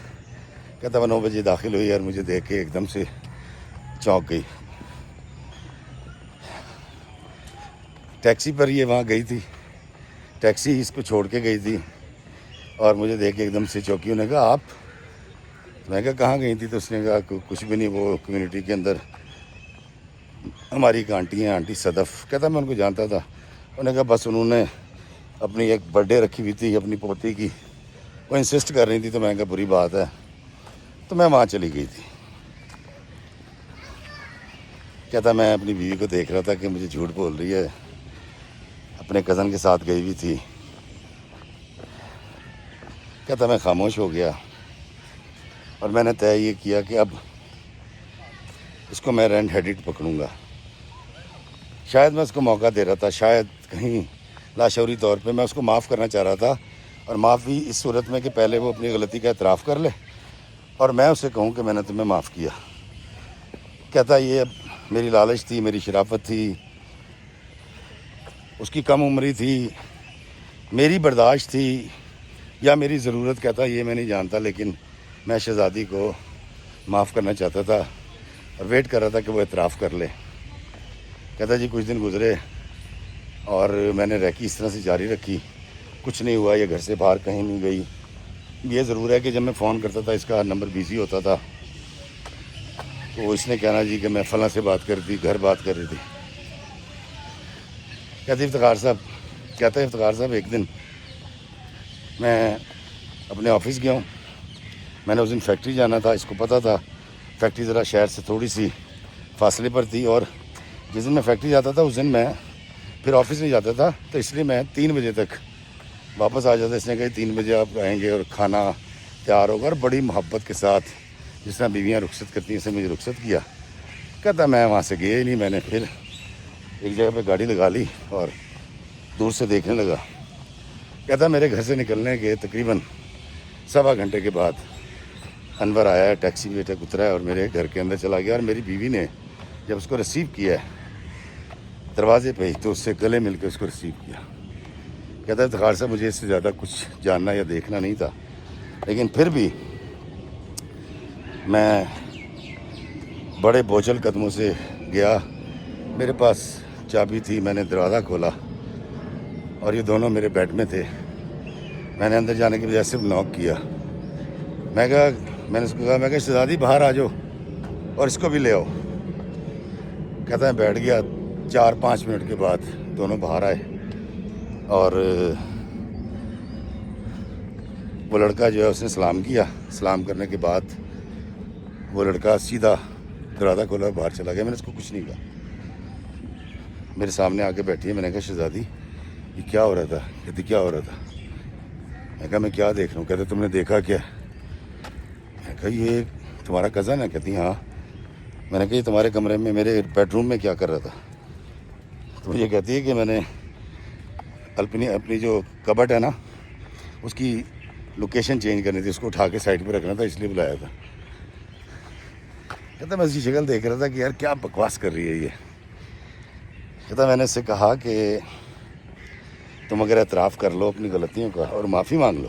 کہتا وہ 9 بجے داخل ہوئی اور مجھے دیکھ کے ایک دم سے چونک گئی. ٹیکسی پر یہ وہاں گئی تھی, ٹیکسی اس کو چھوڑ کے گئی تھی اور مجھے دیکھ کے ایک دم سے چونکی. انہوں نے کہا آپ؟ میں کہا کہاں گئی تھی؟ تو اس نے کہا کچھ بھی نہیں, وہ کمیونٹی کے اندر ہماری ایک آنٹی ہیں, آنٹی صدف. کہتا میں ان کو جانتا تھا. انہوں نے کہا بس انہوں نے اپنی ایک برتھ ڈے رکھی ہوئی تھی اپنی پوتی کی, وہ انسسٹ کر رہی تھی. تو میں نے کہا بری بات ہے, تو میں وہاں چلی گئی تھی. کہتا میں اپنی بیوی کو دیکھ رہا تھا کہ مجھے جھوٹ بول رہی ہے, اپنے کزن کے ساتھ گئی ہوئی تھی. کہتا میں خاموش ہو گیا اور میں نے طے یہ کیا کہ اب اس کو میں رینڈ ہیڈڈ پکڑوں گا. شاید میں اس کو موقع دے رہا تھا, شاید کہیں لاشعوری طور پہ میں اس کو معاف کرنا چاہ رہا تھا, اور معافی اس صورت میں کہ پہلے وہ اپنی غلطی کا اعتراف کر لے اور میں اسے کہوں کہ میں نے تمہیں معاف کیا. کہتا یہ اب میری لالچ تھی, میری شرافت تھی, اس کی کم عمری تھی, میری برداشت تھی یا میری ضرورت. کہتا یہ میں نہیں جانتا, لیکن میں شہزادی کو معاف کرنا چاہتا تھا اور ویٹ کر رہا تھا کہ وہ اعتراف کر لے. کہتا جی کچھ دن گزرے اور میں نے ریکی اس طرح سے جاری رکھی, کچھ نہیں ہوا. یہ گھر سے باہر کہیں نہیں گئی. یہ ضرور ہے کہ جب میں فون کرتا تھا اس کا نمبر بیزی ہوتا تھا, تو اس نے کہنا جی کہ میں فلاں سے بات کر رہی تھی, گھر بات کر رہی تھی. کہتے افتخار صاحب ایک دن میں اپنے آفس گیا ہوں. میں نے اس دن فیکٹری جانا تھا, اس کو پتہ تھا فیکٹری ذرا شہر سے تھوڑی سی فاصلے پر تھی, اور جس دن میں فیکٹری جاتا تھا اس دن میں پھر آفس نہیں جاتا تھا, تو اس لیے میں 3 بجے تک واپس آ جاتا. اس نے کہا 3 بجے آپ آئیں گے اور کھانا تیار ہوگا, اور بڑی محبت کے ساتھ جس طرح بیویاں رخصت کرتی ہیں اسے مجھے رخصت کیا. کہتا میں وہاں سے گیا ہی نہیں. میں نے پھر ایک جگہ پہ گاڑی لگا لی اور دور سے دیکھنے لگا. کہتا میرے گھر سے نکلنے کے تقریباً 1.25 گھنٹے کے بعد انور آیا ہے, ٹیکسی میں بیٹھا اترا ہے اور میرے گھر کے اندر چلا گیا. اور میری بیوی نے جب اس کو ریسیو کیا ہے دروازے پہ ہی, تو اس سے گلے مل کے اس کو ریسیو کیا. کہتا ہے افتخار صاحب مجھے اس سے زیادہ کچھ جاننا یا دیکھنا نہیں تھا, لیکن پھر بھی میں بڑے بوجھل قدموں سے گیا. میرے پاس چابی تھی, میں نے دروازہ کھولا اور یہ دونوں میرے بیڈ میں تھے. میں نے اندر جانے کی بجائے صرف ناک کیا. میں نے اس کو کہا, میں کہا شہزادی باہر آ جاؤ اور اس کو بھی لے آؤ. کہتا ہے بیٹھ گیا. 4-5 منٹ کے بعد دونوں باہر آئے اور وہ لڑکا جو ہے اس نے سلام کیا. سلام کرنے کے بعد وہ لڑکا سیدھا دروازہ کھولا باہر چلا گیا. میں نے اس کو کچھ نہیں کہا. میرے سامنے آ کے بیٹھی ہے. میں نے کہا شہزادی یہ کیا ہو رہا تھا؟ کہتی کیا ہو رہا تھا؟ میں کہا میں کیا دیکھ رہا ہوں. کہتے تم نے دیکھا کیا؟ میں کہا یہ تمہارا کزن ہے. کہتی ہاں. میں نے کہا یہ تمہارے کمرے میں میرے بیڈ روم میں کیا کر رہا تھا؟ تو یہ کہتی ہے کہ میں نے اپنی جو کبٹ ہے نا اس کی لوکیشن چینج کرنی تھی, اس کو اٹھا کے سائڈ پہ رکھنا تھا, اس لیے بلایا تھا. کہتا میں اس کی شکل دیکھ رہا تھا کہ یار کیا بکواس کر رہی ہے یہ. کہتا میں نے اس سے کہا کہ تم اگر اعتراف کر لو اپنی غلطیوں کا اور معافی مانگ لو.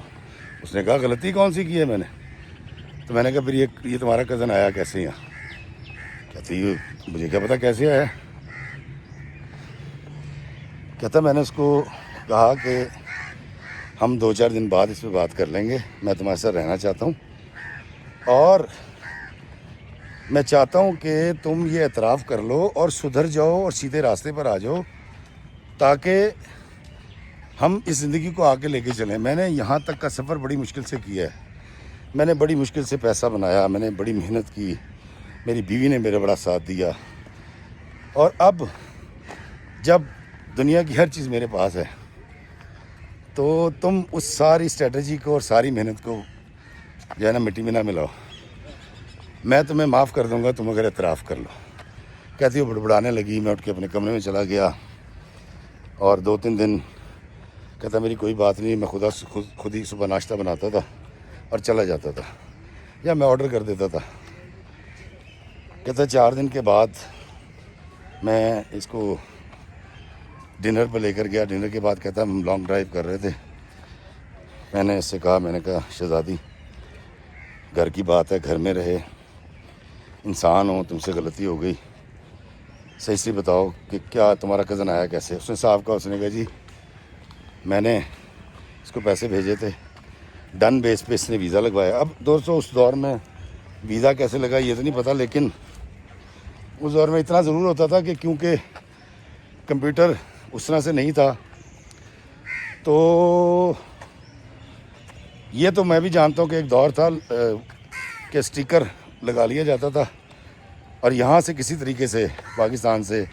اس نے کہا غلطی کون سی کی ہے میں نے؟ تو میں نے کہا پھر یہ تمہارا کزن آیا کیسے یہاں؟ کہتی مجھے کیا پتا کیسے آیا. کہتا میں نے اس کو کہا کہ ہم 2-4 دن بعد اس پہ بات کر لیں گے، میں تمہارے ساتھ رہنا چاہتا ہوں اور میں چاہتا ہوں کہ تم یہ اعتراف کر لو اور سدھر جاؤ اور سیدھے راستے پر آ جاؤ تاکہ ہم اس زندگی کو آگے لے کے چلیں. میں نے یہاں تک کا سفر بڑی مشکل سے کیا ہے، میں نے بڑی مشکل سے پیسہ بنایا، میں نے بڑی محنت کی، میری بیوی نے میرا بڑا ساتھ دیا، اور اب جب دنیا کی ہر چیز میرے پاس ہے تو تم اس ساری اسٹریٹجی کو اور ساری محنت کو جو ہے نا مٹی میں نہ ملاؤ. میں تمہیں معاف کر دوں گا تم اگر اعتراف کر لو. کہتی وہ بڑبڑانے لگی. میں اٹھ کے اپنے کمرے میں چلا گیا اور 2-3 دن کہتا میری کوئی بات نہیں، میں خود ہی صبح ناشتہ بناتا تھا اور چلا جاتا تھا یا میں آرڈر کر دیتا تھا. کہتا 4 دن کے بعد میں اس کو ڈنر پہ لے کر گیا. ڈنر کے بعد کہتا ہم لانگ ڈرائیو کر رہے تھے. میں نے اس سے کہا، میں نے کہا شہزادی گھر کی بات ہے، گھر میں رہے، انسان ہو، تم سے غلطی ہو گئی، صحیح سے بتاؤ کہ کیا تمہارا کزن آیا کیسے؟ اس نے صاحب کہا، اس نے کہا جی میں نے اس کو پیسے بھیجے تھے، ڈن بیس پہ اس نے ویزا لگوایا. اب دوستوں اس دور میں ویزا کیسے لگا یہ تو نہیں پتہ، لیکن اس دور میں اتنا ضرور ہوتا تھا کہ کیونکہ کمپیوٹر اس طرح سے نہیں تھا تو یہ تو میں بھی جانتا ہوں کہ ایک دور تھا کہ اسٹیکر لگا لیا جاتا تھا اور یہاں سے کسی طریقے سے پاکستان سے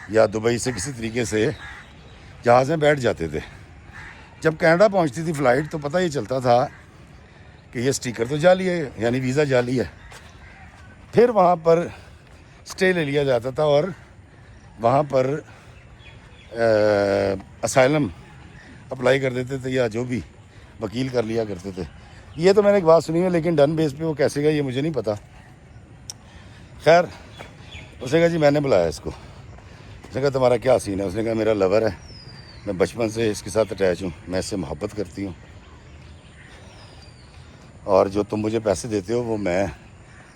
یا دبئی سے کسی طریقے سے جہاز میں بیٹھ جاتے تھے. جب کینیڈا پہنچتی تھی فلائٹ تو پتہ یہ چلتا تھا کہ یہ اسٹیکر تو جعلی ہے، یعنی ویزا جعلی ہے. پھر وہاں پر اسٹے لے لیا جاتا تھا اور وہاں پر اسائلم اپلائی کر دیتے تھے یا جو بھی وکیل کر لیا کرتے تھے. یہ تو میں نے ایک بات سنی ہے، لیکن ڈن بیس پہ وہ کیسے گا یہ مجھے نہیں پتا. خیر اس نے کہا جی میں نے بلایا اس کو. اس نے کہا تمہارا کیا سین ہے؟ اس نے کہا میرا لور ہے، میں بچپن سے اس کے ساتھ اٹیچ ہوں، میں اس سے محبت کرتی ہوں اور جو تم مجھے پیسے دیتے ہو وہ میں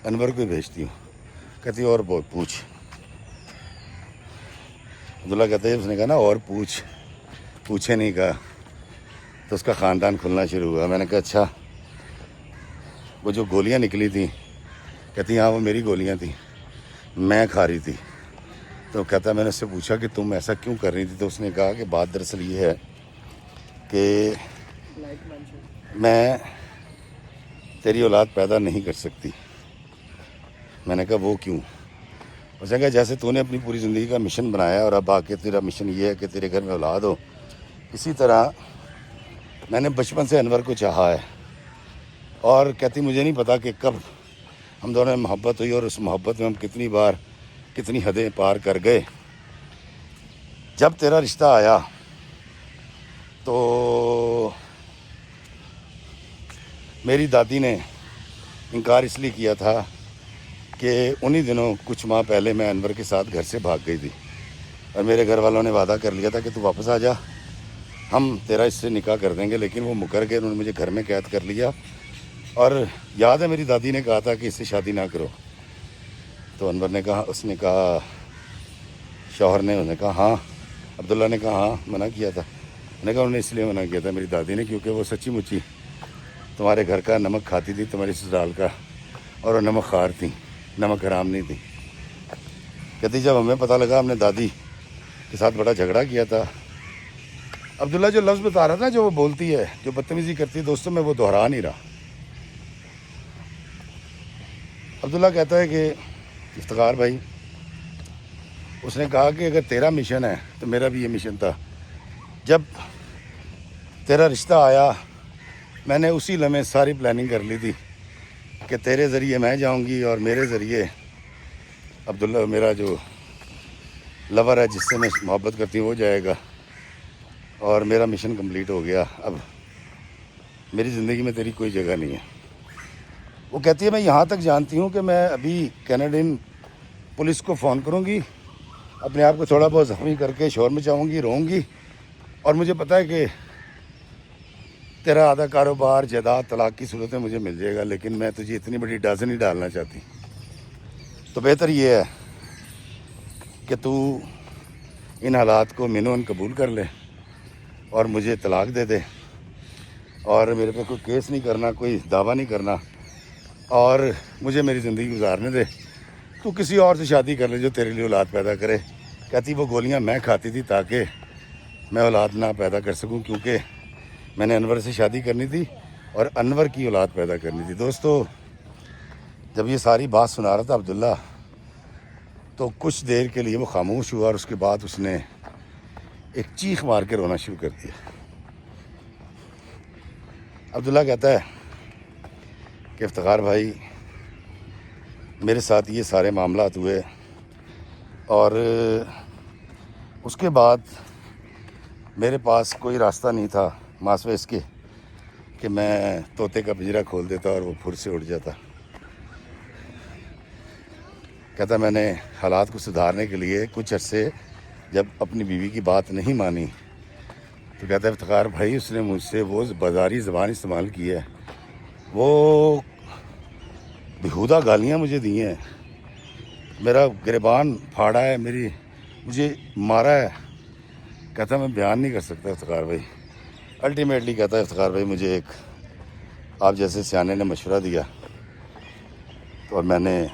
انور کو بھیجتی ہوں. کہتی اور پوچھ. عبداللہ کہتے ہیں اس نے کہا نا اور پوچھے نہیں کہا تو اس کا خاندان کھلنا شروع ہوا. میں نے کہا اچھا وہ جو گولیاں نکلی تھیں؟ کہتی ہاں وہ میری گولیاں تھیں، میں کھا رہی تھی. تو کہتا میں نے اس سے پوچھا کہ تم ایسا کیوں کر رہی تھی؟ تو اس نے کہا کہ بات دراصل یہ ہے کہ میں تیری اولاد پیدا نہیں کر سکتی. میں نے کہا وہ کیوں؟ اس نے کہا جیسے تو نے اپنی پوری زندگی کا مشن بنایا اور اب آ کے تیرا مشن یہ ہے کہ تیرے گھر میں اولاد ہو، اسی طرح میں نے بچپن سے انور کو چاہا ہے. اور کہتی مجھے نہیں پتا کہ کب ہم دونوں میں محبت ہوئی اور اس محبت میں ہم کتنی بار کتنی حدیں پار کر گئے. جب تیرا رشتہ آیا تو میری دادی نے انکار اس لیے کیا تھا کہ انہی دنوں کچھ ماہ پہلے میں انور کے ساتھ گھر سے بھاگ گئی تھی اور میرے گھر والوں نے وعدہ کر لیا تھا کہ تو واپس آ جا، ہم تیرا اس سے نکاح کر دیں گے. لیکن وہ مکر گئے، انہوں نے مجھے گھر میں قید کر لیا. اور یاد ہے میری دادی نے کہا تھا کہ اس سے شادی نہ کرو. تو انور نے کہا، اس نے کہا شوہر نے، انہوں نے کہا ہاں، عبداللہ نے کہا ہاں منع کیا تھا. میں نے کہا انہوں نے اس لیے منع کیا تھا میری دادی نے کیونکہ وہ سچی مچی تمہارے گھر کا نمک کھاتی تھی، تمہاری سسرال کا، اور وہ نمک خوار تھی، نمک حرام نہیں تھی. کہتی جب ہمیں پتہ لگا ہم نے دادی کے ساتھ بڑا جھگڑا کیا تھا. عبداللہ جو لفظ بتا رہا تھا جو وہ بولتی ہے، جو بدتمیزی کرتی ہے دوستوں میں، وہ دہرا نہیں رہا. عبداللہ کہتا ہے کہ افتخار بھائی، اس نے کہا کہ اگر تیرا مشن ہے تو میرا بھی یہ مشن تھا. جب تیرا رشتہ آیا میں نے اسی لمحے ساری پلاننگ کر لی تھی کہ تیرے ذریعے میں جاؤں گی اور میرے ذریعے عبداللہ میرا جو لور ہے جس سے میں محبت کرتی ہوں وہ جائے گا اور میرا مشن کمپلیٹ ہو گیا. اب میری زندگی میں تیری کوئی جگہ نہیں ہے. وہ کہتی ہے میں یہاں تک جانتی ہوں کہ میں ابھی کینیڈین پولیس کو فون کروں گی، اپنے آپ کو تھوڑا بہت زخمی کر کے شور مچاؤں گی، روں گی اور مجھے پتہ ہے کہ تیرا آدھا کاروبار جائیداد طلاق کی صورت میں مجھے مل جائے گا، لیکن میں تجھے اتنی بڑی ڈاز نہیں ڈالنا چاہتی. تو بہتر یہ ہے کہ تو ان حالات کو مینون قبول کر لے اور مجھے طلاق دے دے، اور میرے پہ کوئی کیس نہیں کرنا، کوئی دعویٰ نہیں کرنا، اور مجھے میری زندگی گزارنے دے. تو کسی اور سے شادی کر لے جو تیرے لیے اولاد پیدا کرے. کہتی وہ گولیاں میں کھاتی تھی تاکہ میں اولاد نہ پیدا کر سکوں، کیونکہ میں نے انور سے شادی کرنی تھی اور انور کی اولاد پیدا کرنی تھی. دوستو، جب یہ ساری بات سنا رہا تھا عبداللہ، تو کچھ دیر کے لیے وہ خاموش ہوا، اور اس کے بعد اس نے ایک چیخ مار کے رونا شروع کر دیا. عبداللہ کہتا ہے کہ افتخار بھائی، میرے ساتھ یہ سارے معاملات ہوئے، اور اس کے بعد میرے پاس کوئی راستہ نہیں تھا ماسوے اس کے کہ میں طوطے کا پنجرا کھول دیتا اور وہ پھر سے اڑ جاتا. کہتا میں نے حالات کو سدھارنے کے لیے کچھ عرصے جب اپنی بیوی کی بات نہیں مانی، تو کہتا ہے افتخار بھائی، اس نے مجھ سے وہ بازاری زبان استعمال کی ہے، وہ بیہودہ گالیاں مجھے دی ہیں، میرا گریبان پھاڑا ہے، مجھے مارا ہے. کہتا میں بیان نہیں کر سکتا افتخار بھائی. الٹیمیٹلی کہتا ہے افتخار بھائی، مجھے ایک آپ جیسے سیانے نے مشورہ دیا، اور میں نے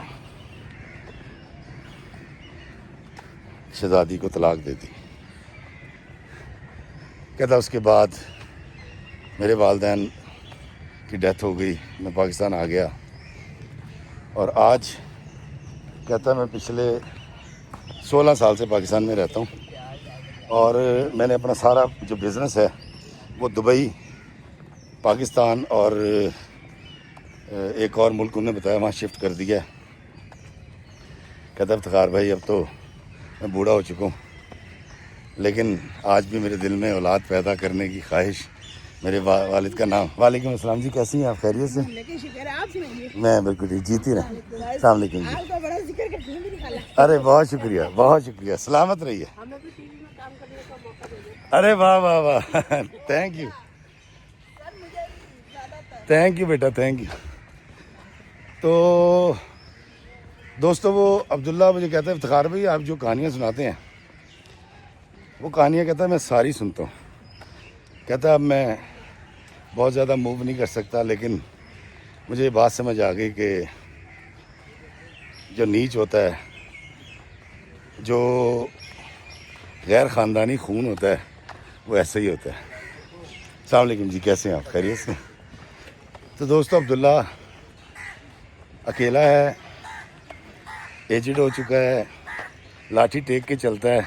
شہزادی کو طلاق دے دی. کہتا اس کے بعد میرے والدین کی ڈیتھ ہو گئی، میں پاکستان آ گیا، اور آج کہتا میں پچھلے 16 سال سے پاکستان میں رہتا ہوں، اور میں نے اپنا سارا جو بزنس ہے وہ دبئی، پاکستان اور ایک اور ملک انہوں نے بتایا وہاں شفٹ کر دیا ہے. کہتا افتخار بھائی، اب تو میں بوڑھا ہو چکا ہوں، لیکن آج بھی میرے دل میں اولاد پیدا کرنے کی خواہش. میرے والد کا نام. وعلیکم السلام جی، کیسی ہیں آپ؟ خیریت سے؟ میں بالکل ٹھیک، جیتی رہیں. السلام علیکم جی. ارے بہت شکریہ، بہت شکریہ، سلامت رہیے. ارے واہ واہ واہ، thank you, thank you beta, thank you. تو دوستو، وہ عبداللہ مجھے کہتا ہے افتخار بھائی، آپ جو کہانیاں سناتے ہیں وہ کہانیاں، کہتا ہے میں ساری سنتا ہوں. کہتا اب میں بہت زیادہ موو نہیں کر سکتا، لیکن مجھے یہ بات سمجھ آ گئی کہ جو نیچ ہوتا ہے، جو غیر خاندانی خون ہوتا ہے، وہ ایسا ہی ہوتا ہے. السلام علیکم جی، کیسے ہیں آپ؟ خیریت سے؟ تو دوستو، عبداللہ اکیلا ہے، ایجڈ ہو چکا ہے، لاٹھی ٹیک کے چلتا ہے،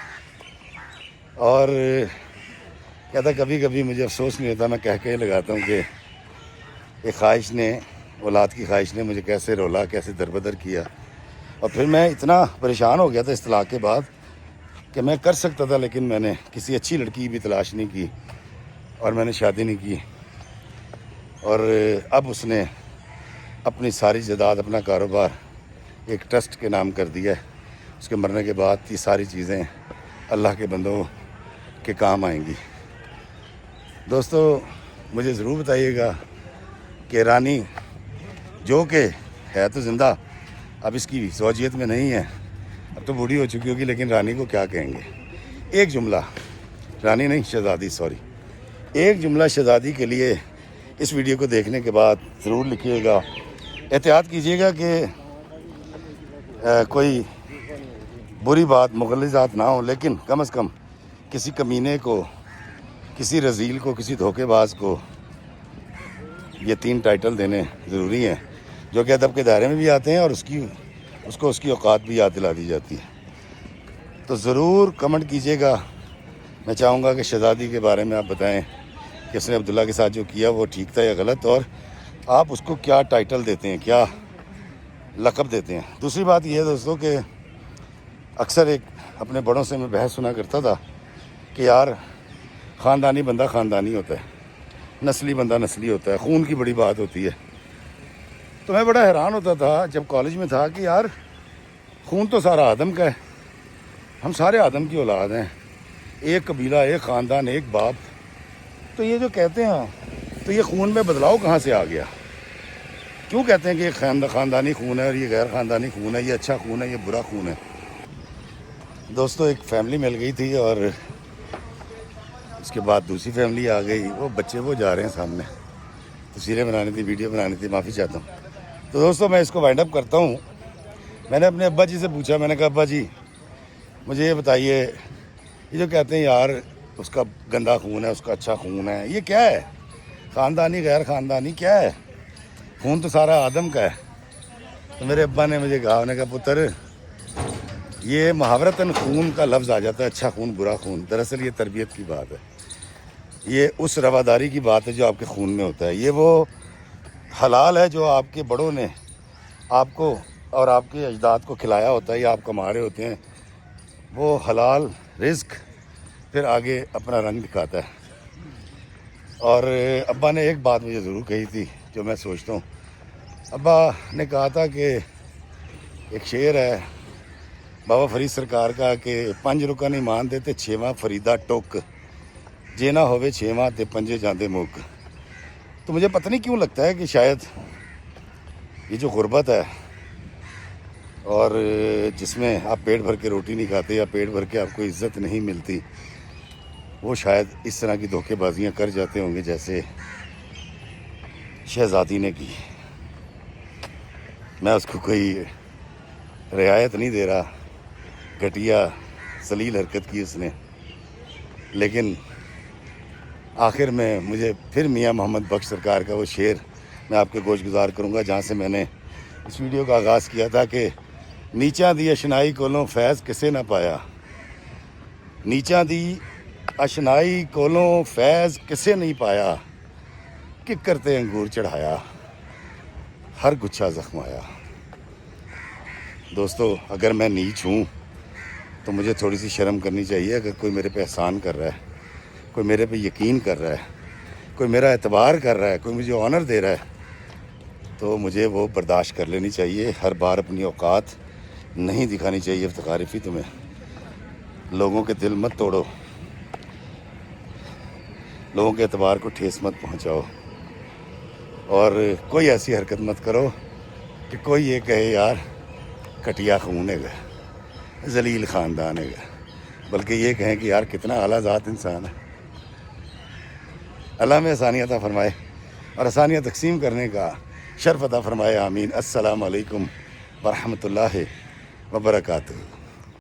اور کہتا کبھی کبھی مجھے افسوس نہیں ہوتا، میں کہہ کے لگاتا ہوں کہ ایک خواہش نے، اولاد کی خواہش نے مجھے کیسے رولا، کیسے دربدر کیا. اور پھر میں اتنا پریشان ہو گیا تھا اس طلاق کے بعد کہ میں کر سکتا تھا، لیکن میں نے کسی اچھی لڑکی بھی تلاش نہیں کی، اور میں نے شادی نہیں کی. اور اب اس نے اپنی ساری جائیداد، اپنا کاروبار ایک ٹرسٹ کے نام کر دیا ہے. اس کے مرنے کے بعد یہ ساری چیزیں اللہ کے بندوں کے کام آئیں گی. دوستو، مجھے ضرور بتائیے گا کہ رانی، جو کہ ہے تو زندہ، اب اس کی زوجیت میں نہیں ہے، اب تو بوڑھی ہو چکی ہوگی، لیکن رانی کو کیا کہیں گے؟ ایک جملہ، رانی نہیں، شہزادی، سوری، ایک جملہ شہزادی کے لیے اس ویڈیو کو دیکھنے کے بعد ضرور لکھیے گا. احتیاط کیجیے گا کہ کوئی بری بات، مغلظات نہ ہوں، لیکن کم از کم کسی کمینے کو، کسی رذیل کو، کسی دھوکے باز کو یہ 3 ٹائٹل دینے ضروری ہیں، جو کہ ادب کے دائرے میں بھی آتے ہیں، اور اس کو اس کی اوقات بھی یاد دلا دی جاتی ہے. تو ضرور کمنٹ کیجیے گا. میں چاہوں گا کہ شہزادی کے بارے میں آپ بتائیں کہ اس نے عبداللہ کے ساتھ جو کیا وہ ٹھیک تھا یا غلط، اور آپ اس کو کیا ٹائٹل دیتے ہیں، کیا لقب دیتے ہیں. دوسری بات یہ ہے دوستوں کہ اکثر ایک اپنے بڑوں سے میں بحث سنا کرتا تھا کہ یار، خاندانی بندہ خاندانی ہوتا ہے، نسلی بندہ نسلی ہوتا ہے، خون کی بڑی بات ہوتی ہے. تو میں بڑا حیران ہوتا تھا جب کالج میں تھا کہ یار، خون تو سارا آدم کا ہے، ہم سارے آدم کی اولاد ہیں، ایک قبیلہ، ایک خاندان، ایک باپ. تو یہ جو کہتے ہیں تو یہ خون میں بدلاؤ کہاں سے آ گیا؟ کیوں کہتے ہیں کہ یہ خاندانی خون ہے اور یہ غیر خاندانی خون ہے، یہ اچھا خون ہے، یہ برا خون ہے؟ دوستو ایک فیملی مل گئی تھی اور اس کے بعد دوسری فیملی آ گئی. وہ بچے وہ جا رہے ہیں سامنے، تصویریں بنانی تھی، ویڈیو بنانی تھی، معافی چاہتا ہوں. تو دوستو میں اس کو وائنڈ اپ کرتا ہوں. میں نے اپنے ابا جی سے پوچھا، میں نے کہا ابا جی مجھے یہ بتائیے، یہ جو کہتے ہیں یار اس کا گندا خون ہے، اس کا اچھا خون ہے، یہ کیا ہے؟ خاندانی غیر خاندانی کیا ہے؟ خون تو سارا آدم کا ہے. تو میرے ابا نے مجھے کہا، انہوں نے کہا پتر یہ محاورتاً خون کا لفظ آ جاتا ہے، اچھا خون برا خون. دراصل یہ تربیت کی بات ہے، یہ اس رواداری کی بات ہے جو آپ کے خون میں ہوتا ہے. یہ وہ حلال ہے جو آپ کے بڑوں نے آپ کو اور آپ کے اجداد کو کھلایا ہوتا ہے یا آپ کما رہے ہوتے ہیں. وہ حلال رزق پھر آگے اپنا رنگ دکھاتا ہے. اور ابا نے ایک بات مجھے ضرور کہی تھی جو میں سوچتا ہوں. ابا نے کہا تھا کہ ایک شعر ہے بابا فرید سرکار کا کہ 5 رکن ایمان دے تے 6واں فریدا ٹوک جے نہ ہوئے 6واں تے 5 جاندے موک. تو مجھے پتہ نہیں کیوں لگتا ہے کہ شاید یہ جو غربت ہے اور جس میں آپ پیٹ بھر کے روٹی نہیں کھاتے یا پیٹ بھر کے آپ کو عزت نہیں ملتی، وہ شاید اس طرح کی دھوکے بازیاں کر جاتے ہوں گے جیسے شہزادی نے کی. میں اس کو کوئی رعایت نہیں دے رہا، گھٹیا ذلیل حرکت کی اس نے، لیکن آخر میں مجھے پھر میاں محمد بخش سرکار کا وہ شعر میں آپ کے گوش گزار کروں گا جہاں سے میں نے اس ویڈیو کا آغاز کیا تھا کہ نیچاں دی اشنائی کولوں فیض کسے نہ پایا، نیچاں دی اشنائی کولوں فیض کسے نہیں پایا، ککر تے انگور چڑھایا ہر گچھا زخم آیا. دوستو اگر میں نیچ ہوں تو مجھے تھوڑی سی شرم کرنی چاہیے. اگر کوئی میرے پہ احسان کر رہا ہے، کوئی میرے پہ یقین کر رہا ہے، کوئی میرا اعتبار کر رہا ہے، کوئی مجھے آنر دے رہا ہے، تو مجھے وہ برداشت کر لینی چاہیے. ہر بار اپنی اوقات نہیں دکھانی چاہیے. افتخار تمہیں لوگوں کے دل مت توڑو، لوگوں کے اعتبار کو ٹھیس مت پہنچاؤ، اور کوئی ایسی حرکت مت کرو کہ کوئی یہ کہے یار کٹیا خون ہے گا، ذلیل خاندان ہے گا، بلکہ یہ کہیں کہ یار کتنا اعلیٰ ذات انسان ہے. اللہ میں آسانیاں عطا فرمائے اور آسانیاں تقسیم کرنے کا شرف عطا فرمائے. آمین. السلام علیکم ورحمۃ اللہ وبرکاتہ.